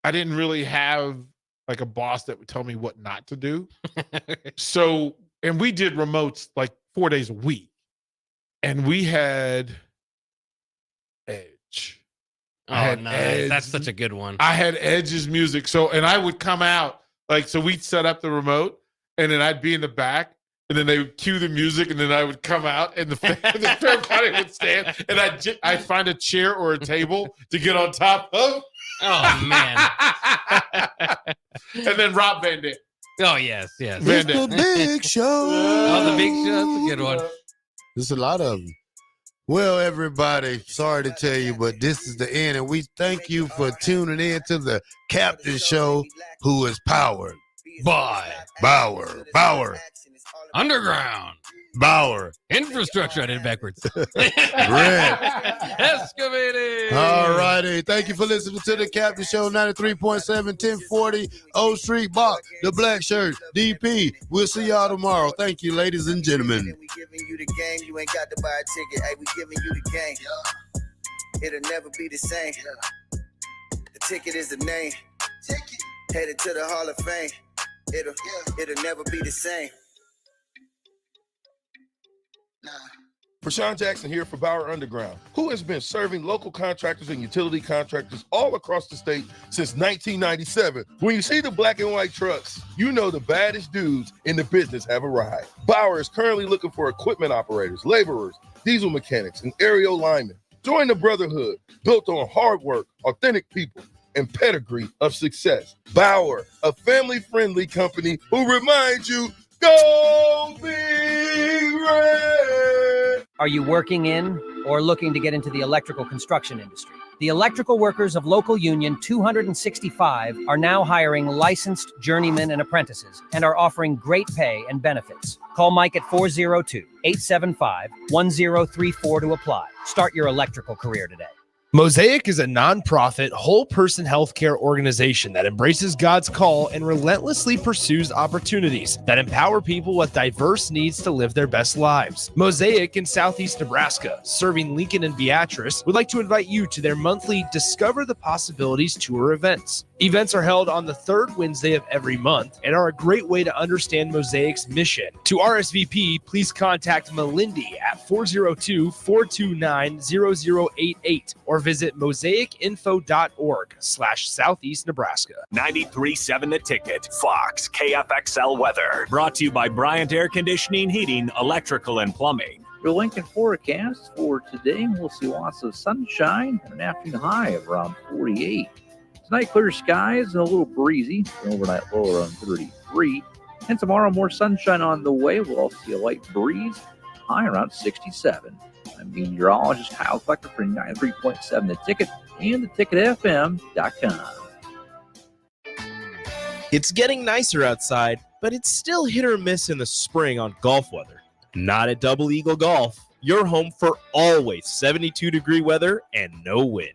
I didn't really have like a boss that would tell me what not to do. So, and we did remotes like 4 days a week. And we had Edge.
Oh, nice. That's such a good one.
I had Edge's music. So, and I would come out, like, so we'd set up the remote, and then I'd be in the back, and then they would cue the music, and then I would come out, and everybody would stand, and I'd find a chair or a table to get on top of.
Oh, man.
And then Rob Van Dam.
Oh, yes.
It's the Big Show.
Oh, the Big Show. That's a good one.
There's a lot of them. Well, everybody, sorry to tell you, but this is the end, and we thank you for tuning in to the Captain Show, who is powered
by
Bauer,
Underground
Bauer
Infrastructure. I did it backwards.
Excavating. All righty. Thank you for listening to the Captain Show, 93.7, 1040 O Street. Bach, the Black Shirt, DP. We'll see y'all tomorrow. Thank you, ladies and gentlemen.
We giving you the game. You ain't got to buy a ticket. Hey, we giving you the game. It'll never be the same. The ticket is the name. Headed to the Hall of Fame. It'll never be the same.
Prashawn Jackson here for Bauer Underground, who has been serving local contractors and utility contractors all across the state since 1997. When you see the black and white trucks, you know the baddest dudes in the business have arrived. Bauer is currently looking for equipment operators, laborers, diesel mechanics, and aerial linemen. Join the brotherhood built on hard work, authentic people, and pedigree of success. Bauer, a family-friendly company who reminds you, go Big Red!
Are you working in or looking to get into the electrical construction industry? The electrical workers of local union 265 are now hiring licensed journeymen and apprentices and are offering great pay and benefits. Call Mike at 402-875-1034 to apply. Start your electrical career today.
Mosaic is a nonprofit, whole-person healthcare organization that embraces God's call and relentlessly pursues opportunities that empower people with diverse needs to live their best lives. Mosaic in Southeast Nebraska, serving Lincoln and Beatrice, would like to invite you to their monthly Discover the Possibilities tour events. Events are held on the third Wednesday of every month and are a great way to understand Mosaic's mission. To RSVP, please contact Melindy at 402-429-0088 or visit mosaicinfo.org/Southeast Nebraska.
93.7 The Ticket, Fox, KFXL weather. Brought to you by Bryant Air Conditioning, Heating, Electrical, and Plumbing.
Your Lincoln forecast for today, we'll see lots of sunshine and an afternoon high of around 48. Tonight, clear skies and a little breezy. The overnight low around 33. And tomorrow, more sunshine on the way. We'll also see a light breeze, high around 67. I'm meteorologist Kyle Flecker for 93.7 The Ticket and theticketfm.com.
It's getting nicer outside, but it's still hit or miss in the spring on golf weather. Not at Double Eagle Golf. Your home for always 72-degree weather and no wind.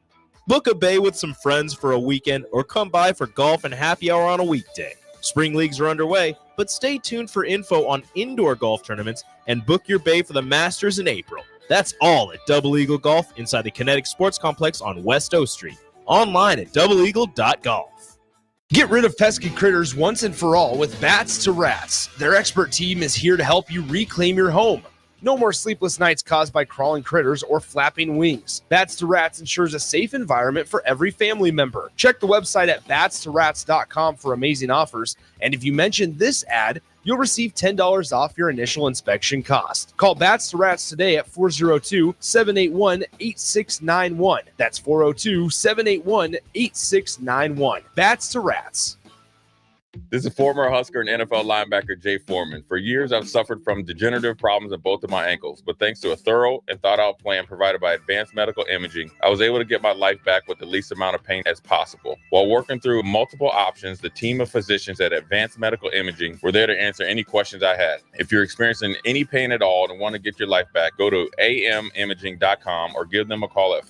Book a bay with some friends for a weekend or come by for golf and happy hour on a weekday. Spring leagues are underway, but stay tuned for info on indoor golf tournaments and book your bay for the Masters in April. That's all at Double Eagle Golf inside the Kinetic Sports Complex on West O Street. Online at doubleeagle.golf. Get rid of pesky critters once and for all with Bats to Rats. Their expert team is here to help you reclaim your home. No more sleepless nights caused by crawling critters or flapping wings. Bats to Rats ensures a safe environment for every family member. Check the website at batstoRats.com for amazing offers. And if you mention this ad, you'll receive $10 off your initial inspection cost. Call Bats to Rats today at 402-781-8691. That's 402-781-8691. Bats to Rats.
This is former Husker and NFL linebacker Jay Foreman. For years, I've suffered from degenerative problems in both of my ankles, but thanks to a thorough and thought-out plan provided by Advanced Medical Imaging, I was able to get my life back with the least amount of pain as possible. While working through multiple options, the team of physicians at Advanced Medical Imaging were there to answer any questions I had. If you're experiencing any pain at all and want to get your life back, go to amimaging.com or give them a call at